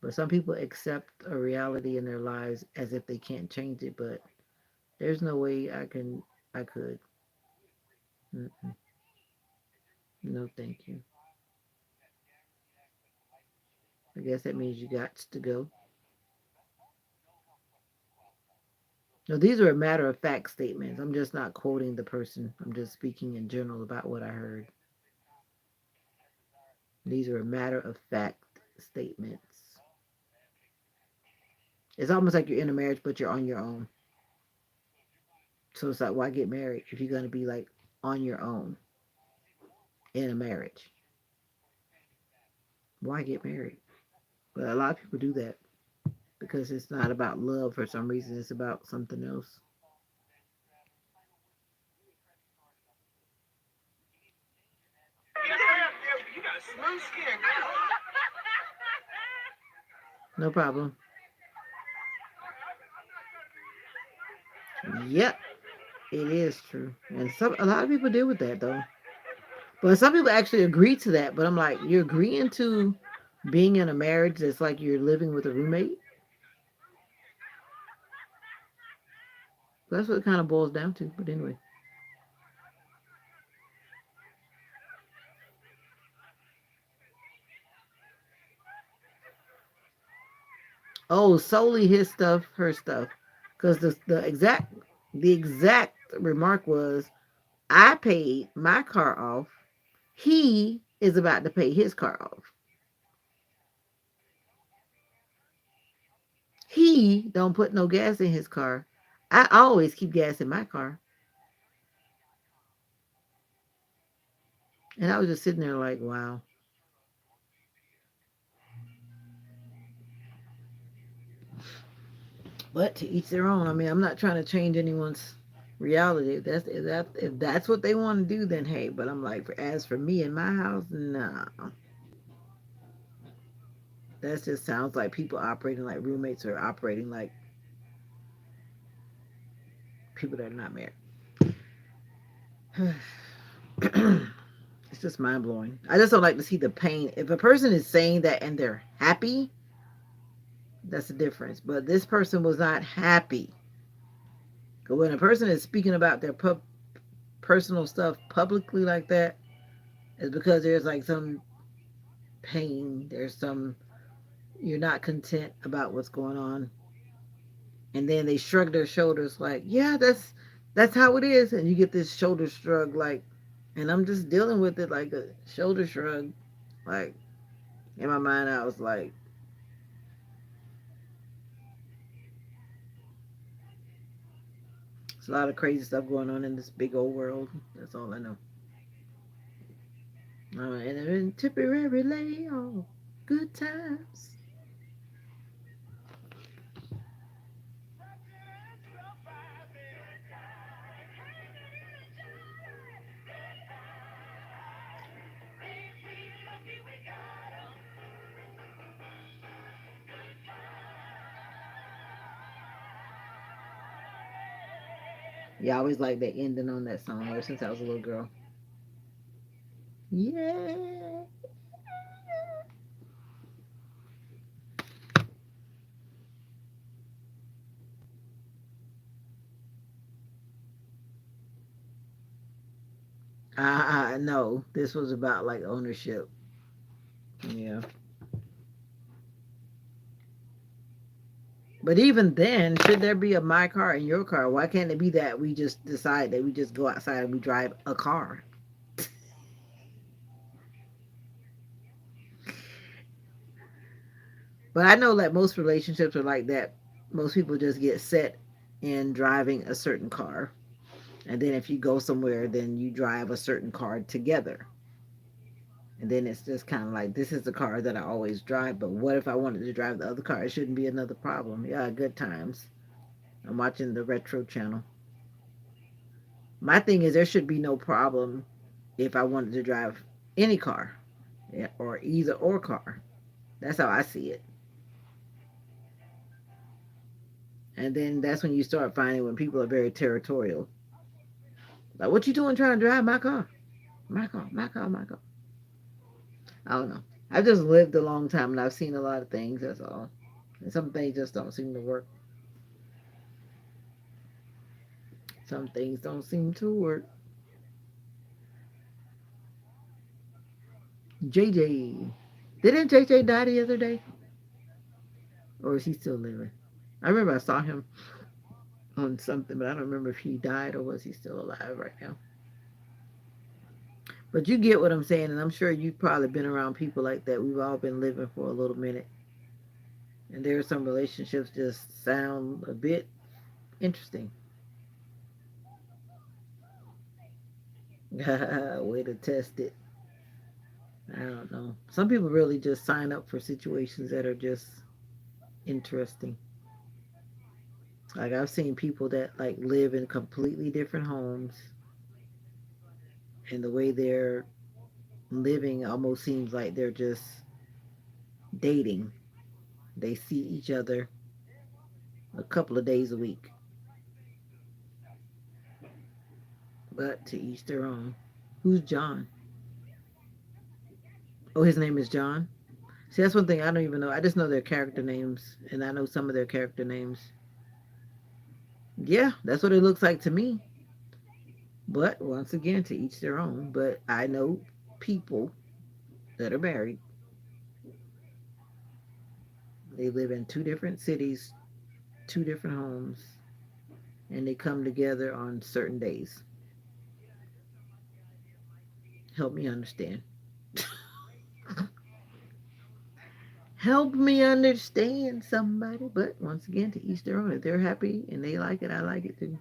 But some people accept a reality in their lives as if they can't change it. But there's no way I could. Mm-mm. No, thank you. I guess that means you got to go. No, these are a matter of fact statements. I'm just not quoting the person. I'm just speaking in general about what I heard. These are a matter of fact statements. It's almost like you're in a marriage, but you're on your own. So it's like, why get married if you're going to be like on your own in a marriage? Why get married? But a lot of people do that because it's not about love for some reason. It's about something else. No problem. Yep, it is true. And a lot of people deal with that though. But some people actually agree to that. But I'm like, you're agreeing to being in a marriage that's like you're living with a roommate. That's what it kind of boils down to. But anyway. Oh, solely his stuff, her stuff. Because the exact remark was, I paid my car off. He is about to pay his car off. He don't put no gas in his car. I always keep gas in my car. And I was just sitting there like, wow. But to each their own. I mean, I'm not trying to change anyone's reality. If that's what they want to do, then hey. But I'm like, as for me in my house, nah. That just sounds like people operating like roommates or operating like people that are not married. It's just mind blowing. I just don't like to see the pain. If a person is saying that and they're happy, that's the difference. But this person was not happy. When a person is speaking about their personal stuff publicly like that, it's because there's like some pain. There's some, you're not content about what's going on. And then they shrug their shoulders like, yeah, that's how it is. And you get this shoulder shrug like, and I'm just dealing with it like a shoulder shrug. Like, in my mind, I was like, there's a lot of crazy stuff going on in this big old world. That's all I know. And I'm in temporary layoff. Good times. Yeah, I always like the ending on that song ever since I was a little girl. Yeah. No, this was about like ownership. Yeah. But even then, should there be a my car and your car? Why can't it be that we just decide that we just go outside and we drive a car? But I know that most relationships are like that. Most people just get set in driving a certain car. And then if you go somewhere, then you drive a certain car together. And then it's just kind of like, this is the car that I always drive. But what if I wanted to drive the other car? It shouldn't be another problem. Yeah, good times. I'm watching the retro channel. My thing is, there should be no problem if I wanted to drive any car, yeah, or either or car. That's how I see it. And then that's when you start finding when people are very territorial. Like, what you doing trying to drive my car? My car, my car, my car. I don't know. I've just lived a long time and I've seen a lot of things, that's all. And some things just don't seem to work. Some things don't seem to work. JJ. Didn't JJ die the other day? Or is he still living? I remember I saw him on something, but I don't remember if he died or was he still alive right now. But you get what I'm saying, and I'm sure you've probably been around people like that. We've all been living for a little minute, and there are some relationships just sound a bit interesting. Way to test it. I don't know. Some people really just sign up for situations that are just interesting. Like I've seen people that like live in completely different homes, and the way they're living almost seems like they're just dating. They see each other a couple of days a week, but to each their own. Who's John? Oh, his name is John. See, that's one thing I don't even know. I just know their character names, and I know some of their character names. Yeah, that's what it looks like to me. But once again, to each their own. But I know people that are married. They live in two different cities, two different homes, and they come together on certain days. Help me understand. Help me understand somebody. But once again, to each their own. If they're happy and they like it, I like it too.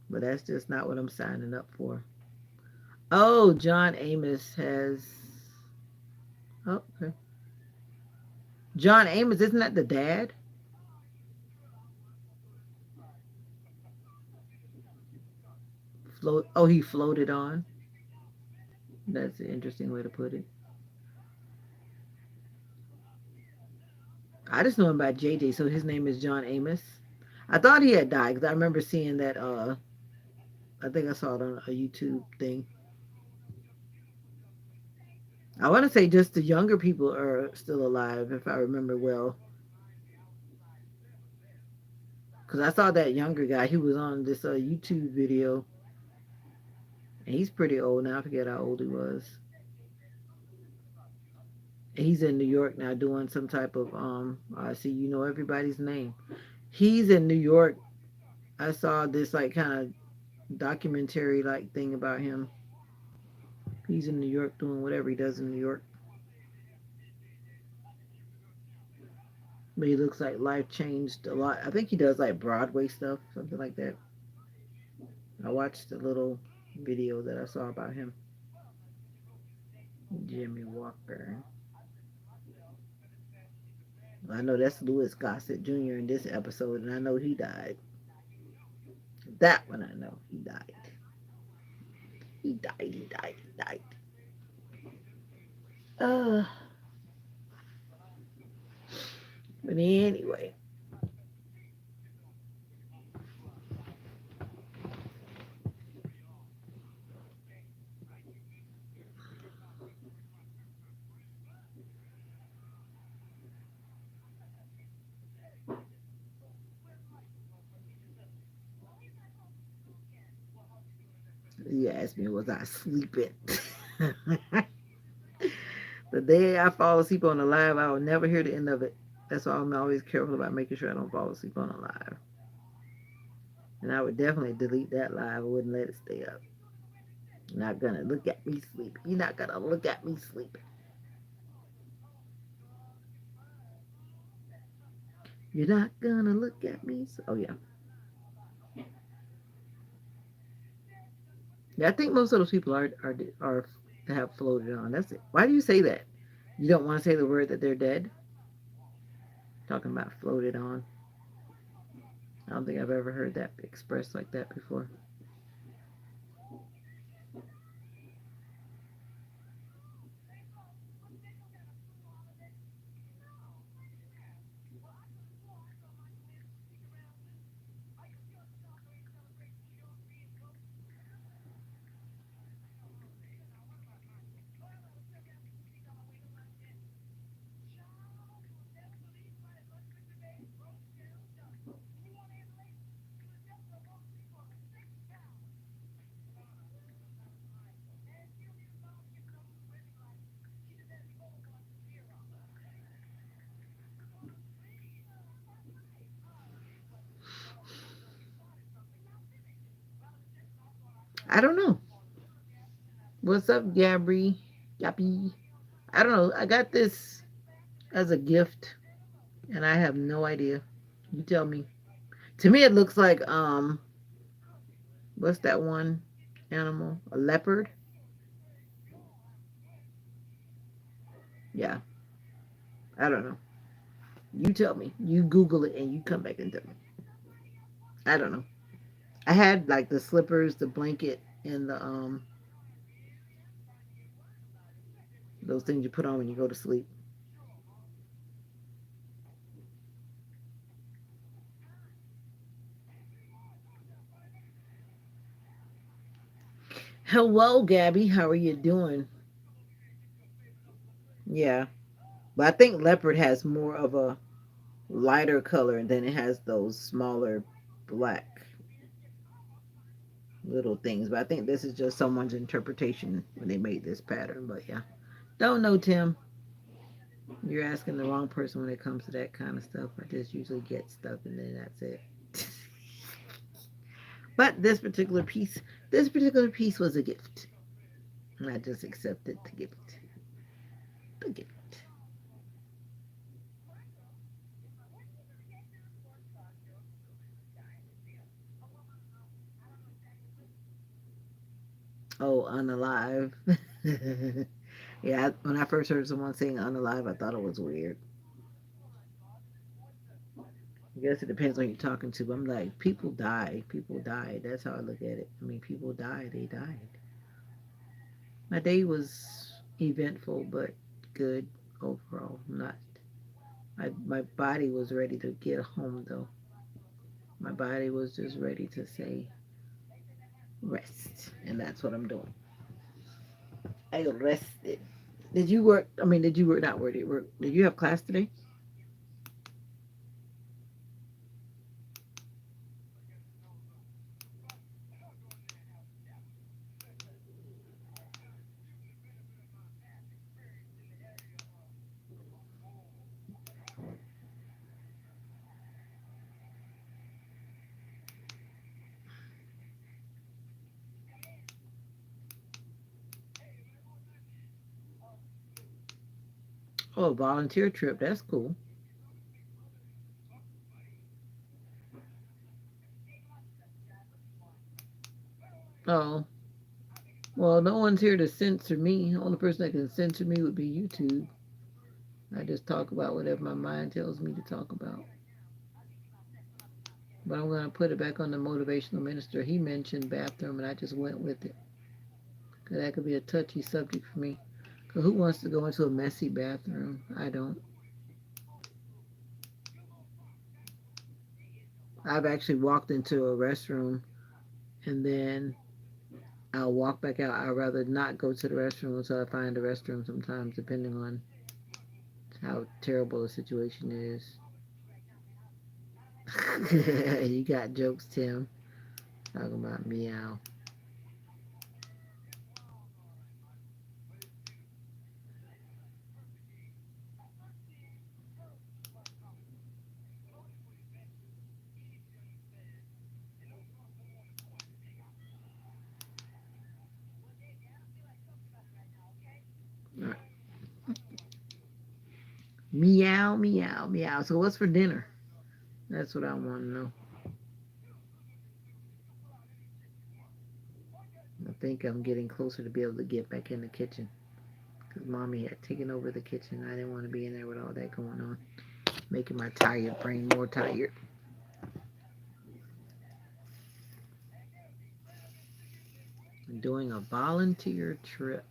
But that's just not what I'm signing up for. Oh, John Amos has. Oh, okay. John Amos, isn't that the dad? Float. Oh, he floated on. That's an interesting way to put it. I just know him by JJ, so his name is John Amos. I thought he had died because I remember seeing that I think I saw it on a YouTube thing. I want to say just the younger people are still alive, if I remember well. Because I saw that younger guy. He was on this YouTube video, and he's pretty old now. I forget how old he was. And he's in New York now doing some type of I see you know everybody's name. He's in New York. I saw this like kind of documentary like thing about him. He's in New York doing whatever he does in New York. But he looks like life changed a lot. I think he does like Broadway stuff, something like that. I watched the little video that I saw about him. Jimmy Walker. I know that's Louis Gossett Jr. in this episode, and I know he died. That one I know. He died. He died. He died. He died. Uh, but anyway, you asked me, was I sleeping? The day I fall asleep on a live, I will never hear the end of it. That's why I'm always careful about making sure I don't fall asleep on a live. And I would definitely delete that live. I wouldn't let it stay up. You're not gonna look at me sleep. You're not gonna look at me sleep. You're not gonna look at me. Oh yeah, yeah. I think most of those people are have floated on. That's it. Why do you say that? You don't want to say the word that they're dead. Talking about floated on. I don't think I've ever heard that expressed like that before. I don't know. What's up, Gabby? Yappy. I don't know. I got this as a gift, and I have no idea. You tell me. To me, it looks like what's that one animal? A leopard? Yeah. I don't know. You tell me. You Google it and you come back and tell me. I don't know. I had like the slippers, the blanket, and the those things you put on when you go to sleep. Hello, Gabby. How are you doing? Yeah, but I think leopard has more of a lighter color, and then it has those smaller black little things. But I think this is just someone's interpretation when they made this pattern. But yeah, don't know, Tim. You're asking the wrong person when it comes to that kind of stuff. I just usually get stuff and then that's it. But this particular piece was a gift. And I just accepted the gift. The gift. Oh, unalive. Yeah, when I first heard someone saying unalive, I thought it was weird. I guess it depends on who you're talking to. But I'm like, people die. People died. That's how I look at it. I mean, people died. They died. My day was eventful, but good overall. Not. My body was ready to get home though. My body was just ready to say rest. And that's what I'm doing. I rested. Did you work? I mean, did you work? Not work. Did you work? Did you have class today? Oh, volunteer trip. That's cool. Oh, well, no one's here to censor me. The only person that can censor me would be YouTube. I just talk about whatever my mind tells me to talk about. But I'm going to put it back on the motivational minister. He mentioned bathroom, and I just went with it. Because that could be a touchy subject for me. Because who wants to go into a messy bathroom? I don't. I've actually walked into a restroom and then I'll walk back out. I'd rather not go to the restroom until I find the restroom sometimes, depending on how terrible the situation is. You got jokes, Tim. Talking about meow. Meow, meow, meow. So what's for dinner? That's what I want to know. I think I'm getting closer to be able to get back in the kitchen. Because mommy had taken over the kitchen. I didn't want to be in there with all that going on. Making my tired brain more tired. Doing a volunteer trip.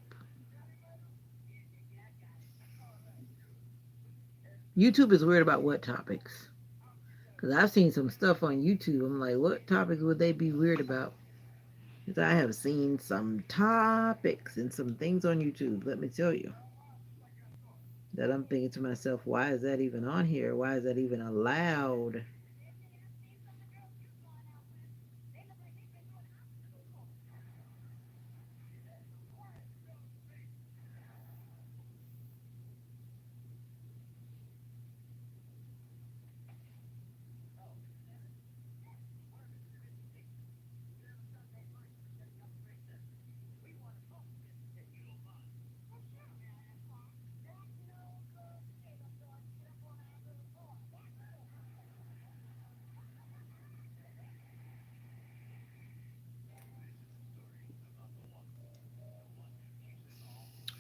YouTube is weird about what topics? Because I've seen some stuff on YouTube. I'm like, what topics would they be weird about? Because I have seen some topics and some things on YouTube, let me tell you, that I'm thinking to myself, why is that even on here? Why is that even allowed?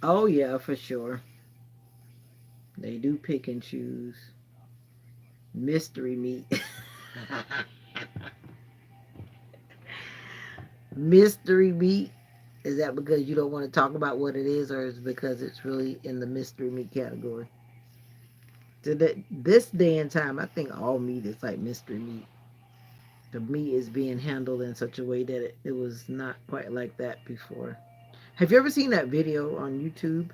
Oh, yeah, for sure. They do pick and choose. Mystery meat. Mystery meat. Is that because you don't want to talk about what it is, or is it because it's really in the mystery meat category? To this day and time, I think all meat is like mystery meat. The meat is being handled in such a way that it was not quite like that before. Have you ever seen that video on YouTube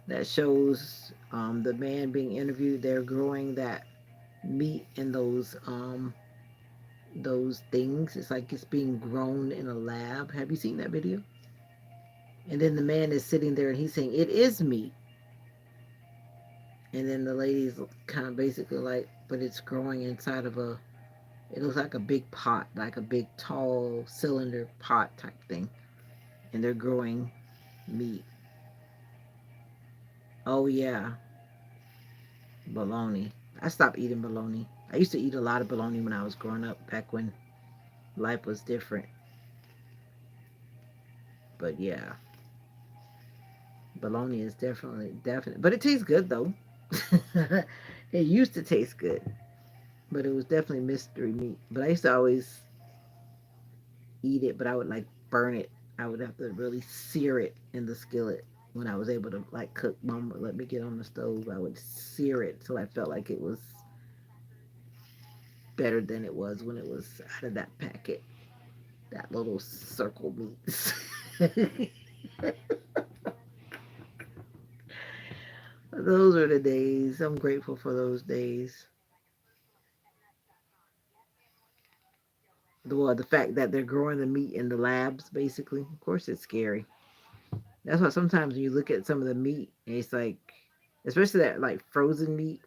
that shows the man being interviewed? They're growing that meat in those things. It's like it's being grown in a lab. Have you seen that video? And then the man is sitting there and he's saying it is meat. And then the lady's kind of basically like, but it's growing inside of a. It looks like a big pot, like a big tall cylinder pot type thing, and they're growing meat. Oh yeah, bologna. I stopped eating bologna. I used to eat a lot of bologna when I was growing up, back when life was different. But yeah, bologna is definitely, but it tastes good though. It used to taste good, but it was definitely mystery meat. But I used to always eat it, but I would like burn it. I would have to really sear it in the skillet when I was able to like cook. Mom would let me get on the stove. I would sear it till I felt like it was better than it was when it was out of that packet. That little circle meat. Those are the days. I'm grateful for those days. The fact that they're growing the meat in the labs, basically. Of course, it's scary. That's why sometimes when you look at some of the meat, it's like, especially that like frozen meat,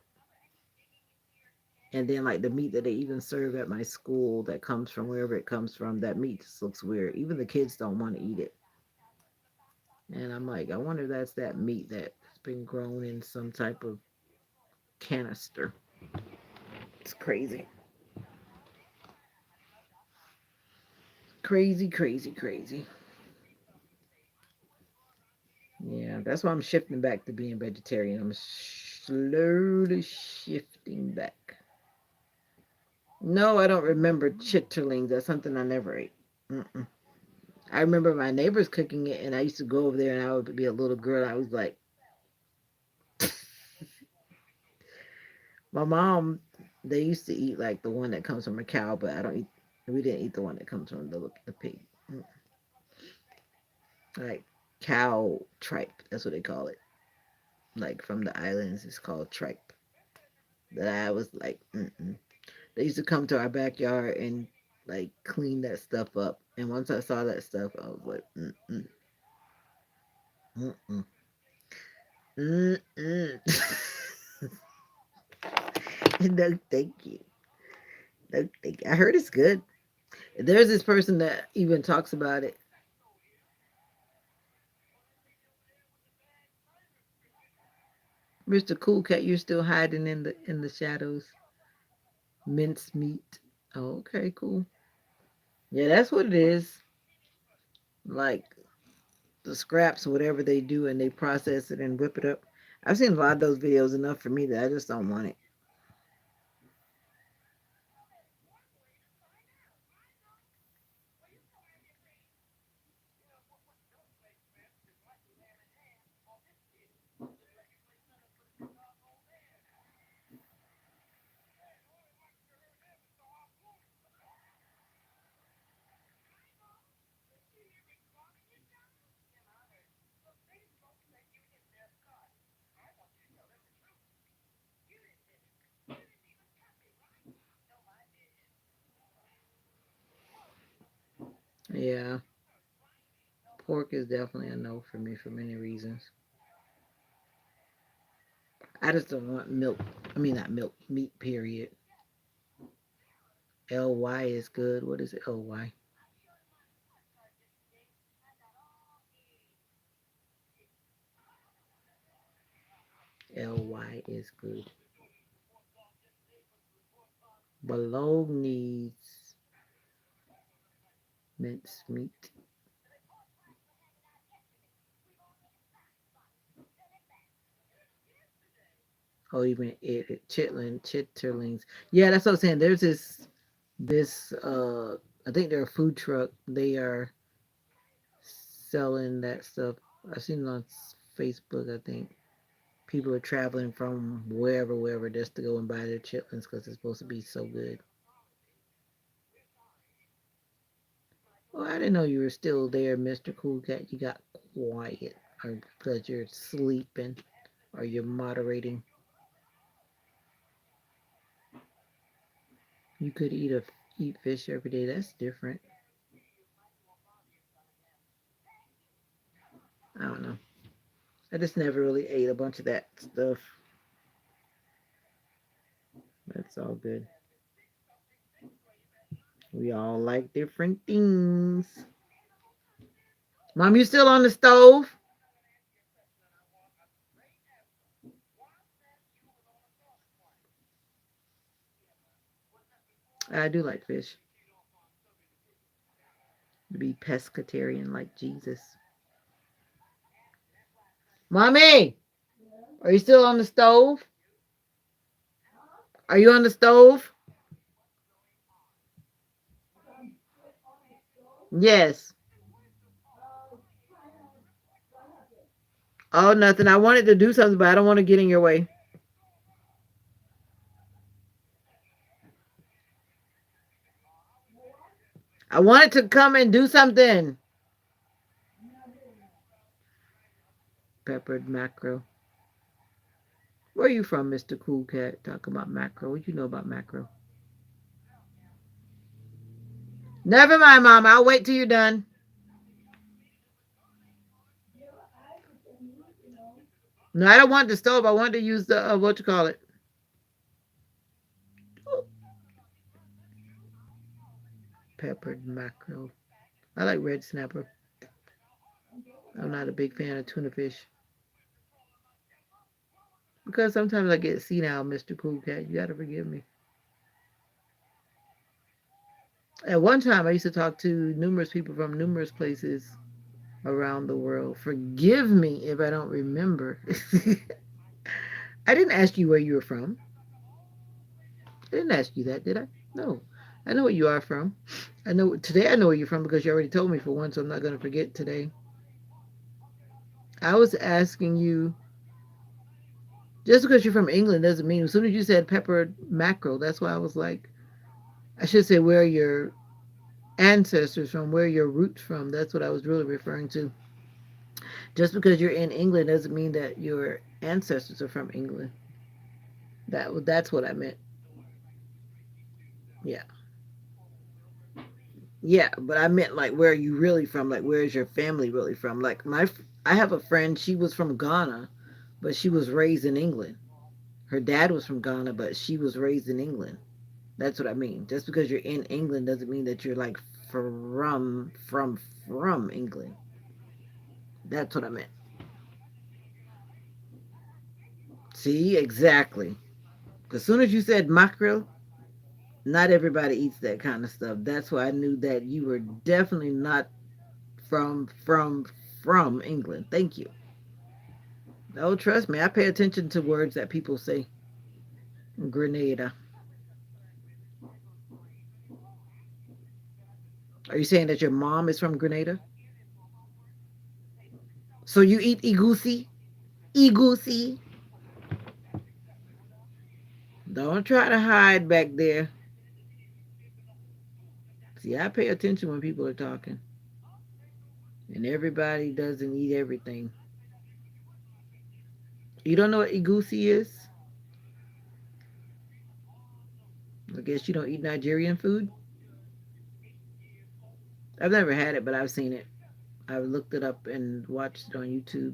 and then like the meat that they even serve at my school that comes from wherever it comes from, that meat just looks weird. Even the kids don't want to eat it. And I'm like, I wonder if that's that meat that's been grown in some type of canister. It's crazy. Crazy, crazy, crazy. Yeah, that's why I'm shifting back to being vegetarian. I'm slowly shifting back. No, I don't remember chitterlings. That's something I never ate. Mm-mm. I remember my neighbors cooking it, and I used to go over there, and I would be a little girl. I was like, my mom, they used to eat like the one that comes from a cow, but I don't eat. We didn't eat the one that comes from the pig. Like cow tripe. That's what they call it. Like from the islands, it's called tripe. That I was like, mm-mm. They used to come to our backyard and like clean that stuff up. And once I saw that stuff, I was like, mm-mm, mm-mm, mm-mm. No, thank you. No, thank you. I heard it's good. There's this person that even talks about it. Mr. Cool Cat, you're still hiding in the shadows. Mince meat. Oh, okay, cool. Yeah, that's what it is. Like the scraps, whatever they do, and they process it and whip it up. I've seen a lot of those videos enough for me that I just don't want it. Yeah, pork is definitely a no for me for many reasons. I just don't want milk. I mean, not milk, meat, period. LY is good. What is it? LY? LY is good. Bolognese minced meat. Oh, even chitterlings. Yeah, that's what I'm saying. There's this I think they're a food truck. They are selling that stuff. I've seen it on Facebook, I think. People are traveling from wherever, just to go and buy their chitlins because it's supposed to be so good. Oh, I didn't know you were still there, Mr. Cool Cat. You got quiet, or because you're sleeping, or you're moderating. You could eat fish every day. That's different. I don't know. I just never really ate a bunch of that stuff. That's all good. We all like different things. Mom, you still on the stove? I do like fish. To be pescatarian like Jesus. Mommy, are you still on the stove? Are you on the stove? Yes. Oh, nothing. I wanted to do something, but I don't want to get in your way. I wanted to come and do something. Peppered mackerel. Where are you from, Mr. Cool Cat? Talking about mackerel. What you know about mackerel? Never mind, Mom. I'll wait till you're done. No, I don't want the stove. I want to use the what you call it? Peppered mackerel. I like red snapper. I'm not a big fan of tuna fish because sometimes I get senile, Mr. Cool Cat. You gotta forgive me. At one time, I used to talk to numerous people from numerous places around the world. Forgive me if I don't remember. I didn't ask you where you were from. I didn't ask you that, did I? No. I know where you are from. I know today I know where you're from because you already told me for once, so I'm not going to forget today. I was asking you just because you're from England doesn't mean as soon as you said peppered mackerel, that's why I was like, I should say where your ancestors from, where your roots from. That's what I was really referring to. Just because you're in England doesn't mean that your ancestors are from England. That's what I meant. Yeah. Yeah, but I meant like where are you really from? Like where is your family really from? Like I have a friend, she was from Ghana, but she was raised in England. Her dad was from Ghana, but she was raised in England. That's what I mean. Just because you're in England doesn't mean that you're like from England. That's what I meant. See, exactly. As soon as you said mackerel, not everybody eats that kind of stuff. That's why I knew that you were definitely not from from from England. Thank you. Oh, trust me, I pay attention to words that people say. Grenada. Are you saying that your mom is from Grenada? So you eat igusi? Igusi? Don't try to hide back there. See, I pay attention when people are talking. And everybody doesn't eat everything. You don't know what igusi is? I guess you don't eat Nigerian food? I've never had it, but I've seen it. I've looked it up and watched it on YouTube.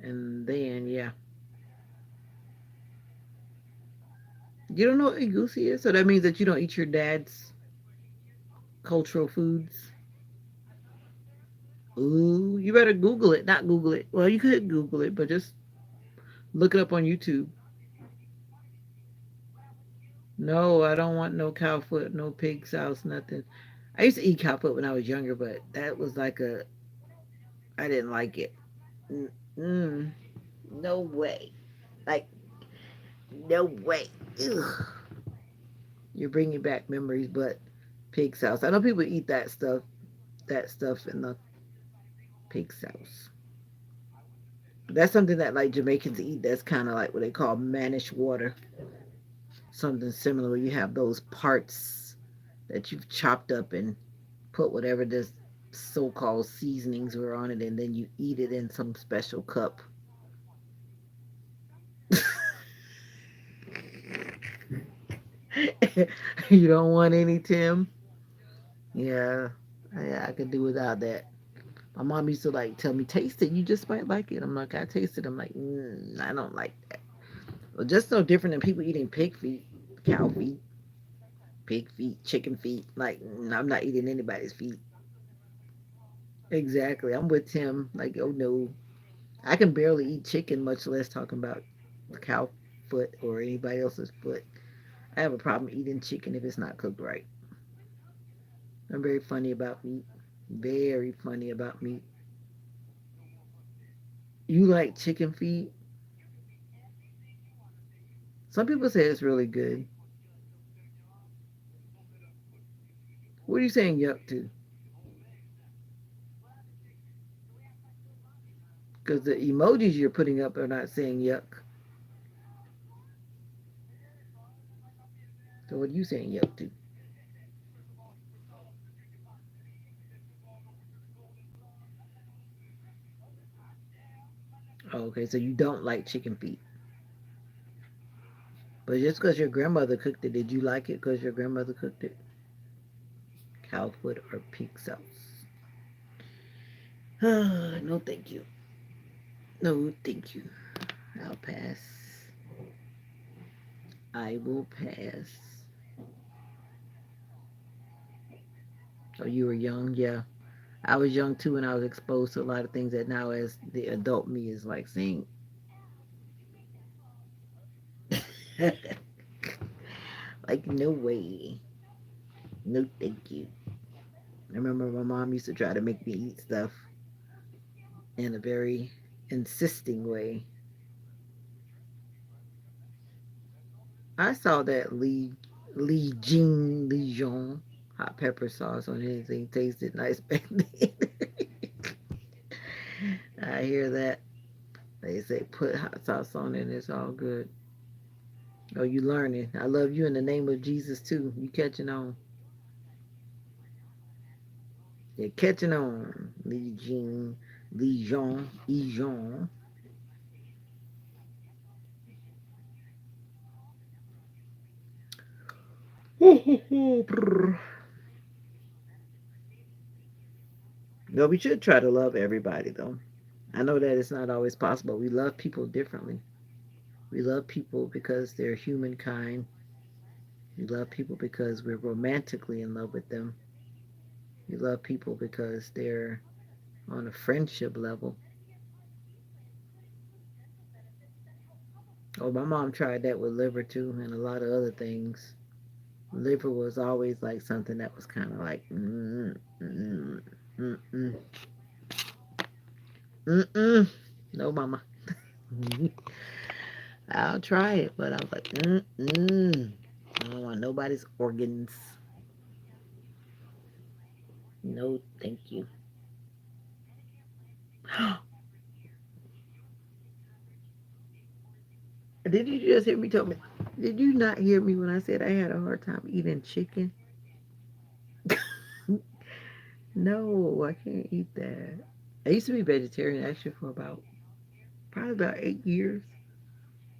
And then, yeah. You don't know what igusi is? So that means that you don't eat your dad's cultural foods? Ooh, you better Google it. Not Google it. Well, you could Google it, but just look it up on YouTube. No, I don't want no cow foot, no pig sauce, nothing. I used to eat cow foot when I was younger, but that was like a, I didn't like it. Mm, no way. Like, no way. Ugh. You're bringing back memories, but pig sauce. I know people eat that stuff in the pig sauce. That's something that like Jamaicans eat. That's kind of like what they call manish water. Something similar where you have those parts that you've chopped up and put whatever this so-called seasonings were on it, and then you eat it in some special cup. You don't want any, Tim? Yeah, I could do without that. My mom used to like tell me, "Taste it, you just might like it." I'm like, "I tasted." I'm like, "I don't like that." Well, just no different than people eating pig feet, cow feet, pig feet, chicken feet. Like, I'm not eating anybody's feet. Exactly. I'm with Tim. Like, oh no, I can barely eat chicken, much less talking about cow foot or anybody else's foot. I have a problem eating chicken if it's not cooked right. I'm very funny about meat. Very funny about meat. You like chicken feet? Some people say it's really good. What are you saying yuck to? Because the emojis you're putting up are not saying yuck. So what are you saying yuck to? Oh, okay, so you don't like chicken feet. But just because your grandmother cooked it, did you like it because your grandmother cooked it? Cow foot or pig sauce? No, thank you. No, thank you. I'll pass. I will pass. Oh, you were young? Yeah. I was young too, and I was exposed to a lot of things that now, as the adult me, is like saying, like, no way. No, thank you. I remember my mom used to try to make me eat stuff in a very insisting way. I saw that Legion hot pepper sauce on anything tasted nice back then. I hear that. They say put hot sauce on it and it's all good. Oh, you learning. I love you in the name of Jesus too. You catching on. You're catching on. Legion. No, we should try to love everybody though. I know that it's not always possible. We love people differently. We love people because they're humankind. We love people because we're romantically in love with them. We love people because they're on a friendship level. Oh, my mom tried that with liver too and a lot of other things. Liver was always like something that was kind of like, mm, mm. No, mama. I'll try it, but I was like, I don't want nobody's organs. No, thank you. Did you just hear me tell me? Did you not hear me when I said I had a hard time eating chicken? No, I can't eat that. I used to be vegetarian actually for about probably about 8 years,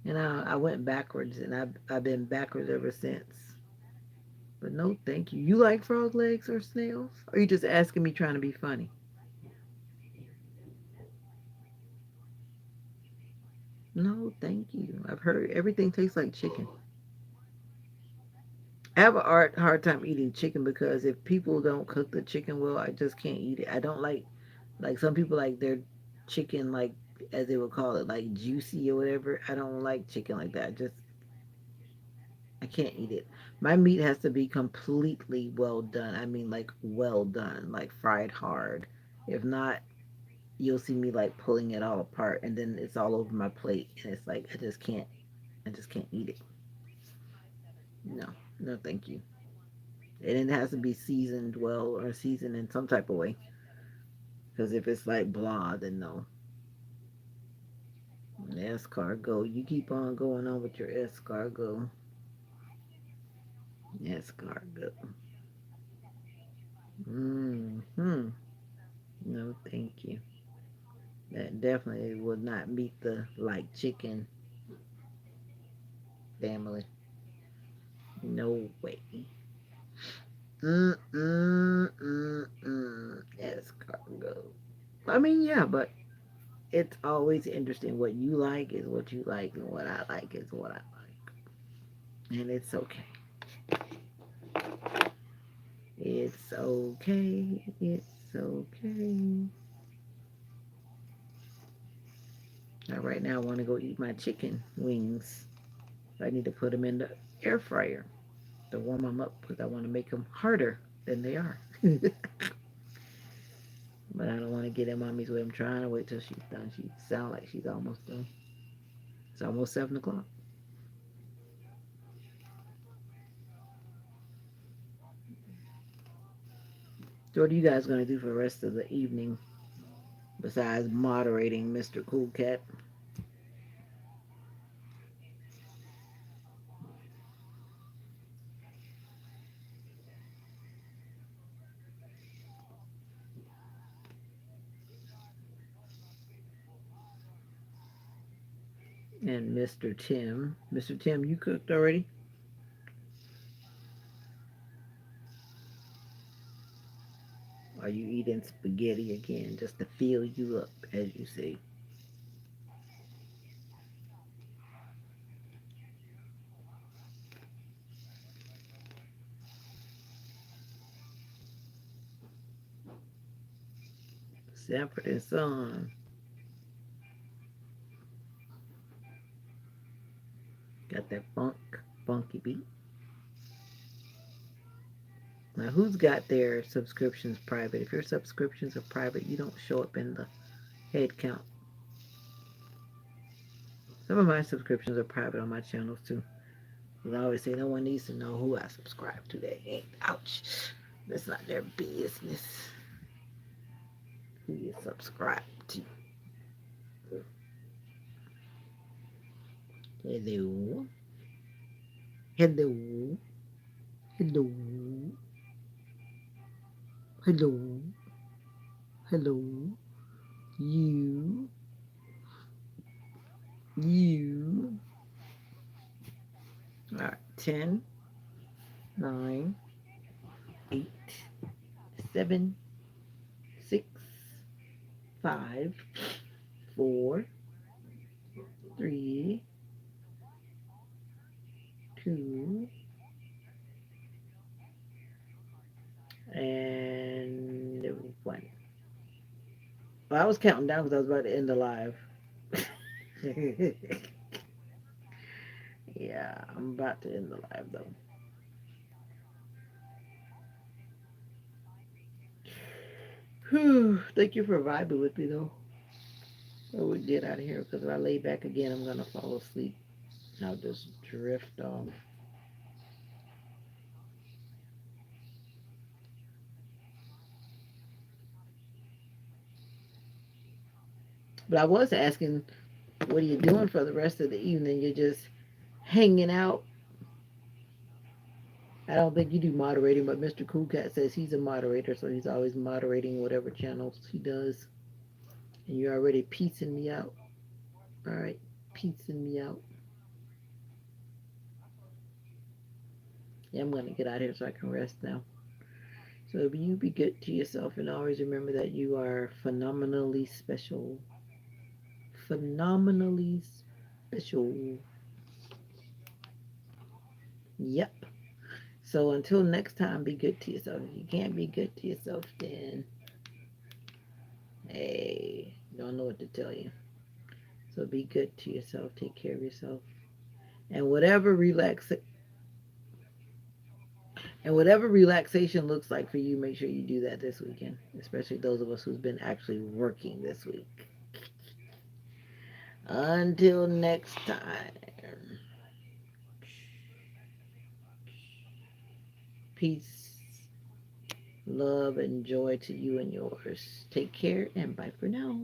and I went backwards, and I've been backwards ever since. But no, thank you. You like frog legs or snails? Or are you just asking me trying to be funny? No, thank you. I've heard everything tastes like chicken. I have a hard time eating chicken because if people don't cook the chicken well, I just can't eat it. I don't like some people like their chicken like as they would call it like juicy or whatever. I don't like chicken like that. I can't eat it. My meat has to be completely well done. I mean like well done, like fried hard. If not, you'll see me like pulling it all apart and then it's all over my plate and it's like I just can't eat it. No. No, thank you. And it has to be seasoned well or seasoned in some type of way. Because if it's like blah, then no. Escargot. You keep on going on with your escargot. Escargot. Hmm. No, thank you. That definitely would not meet the like chicken family. No way. Escargot. I mean, yeah, but it's always interesting. What you like is what you like, and what I like is what I like. And it's okay. It's okay. It's okay. Now, right now, I want to go eat my chicken wings. I need to put them in the air fryer to warm them up because I want to make them harder than they are. But I don't want to get in mommy's way. I'm trying to wait till she's done. She sounds like she's almost done. It's almost 7 o'clock. So what are you guys gonna do for the rest of the evening besides moderating Mr. Cool Cat? And Mr. Tim. Mr. Tim, you cooked already? Are you eating spaghetti again just to fill you up, as you say? Sanford and Son. Got that funky beat. Now, who's got their subscriptions private? If your subscriptions are private, you don't show up in the head count. Some of my subscriptions are private on my channels too. Because I always say no one needs to know who I subscribe to. They ain't. Ouch. That's not their business. Who you subscribe to. Hello. Hello. Hello. Hello. Hello. You. You. All right. 10, 9, 8, 7, 6, 5, 4, 3, 2, and 1. Well, I was counting down because I was about to end the live. Yeah, I'm about to end the live though. Whew, thank you for vibing with me though. I would get out of here because if I lay back again, I'm gonna fall asleep. I'll just drift off. But I was asking, what are you doing for the rest of the evening? You're just hanging out. I don't think you do moderating, but Mr. Cool Cat says he's a moderator, so he's always moderating whatever channels he does. And you're already piecing me out. All right, piecing me out. Yeah, I'm gonna get out of here so I can rest now. So you be good to yourself and always remember that you are phenomenally special. Phenomenally special. Yep. So until next time, be good to yourself. If you can't be good to yourself, then hey, don't know what to tell you. So be good to yourself. Take care of yourself. And whatever relaxation looks like for you, make sure you do that this weekend. Especially those of us who's been actually working this week. Until next time. Peace, love, and joy to you and yours. Take care and bye for now.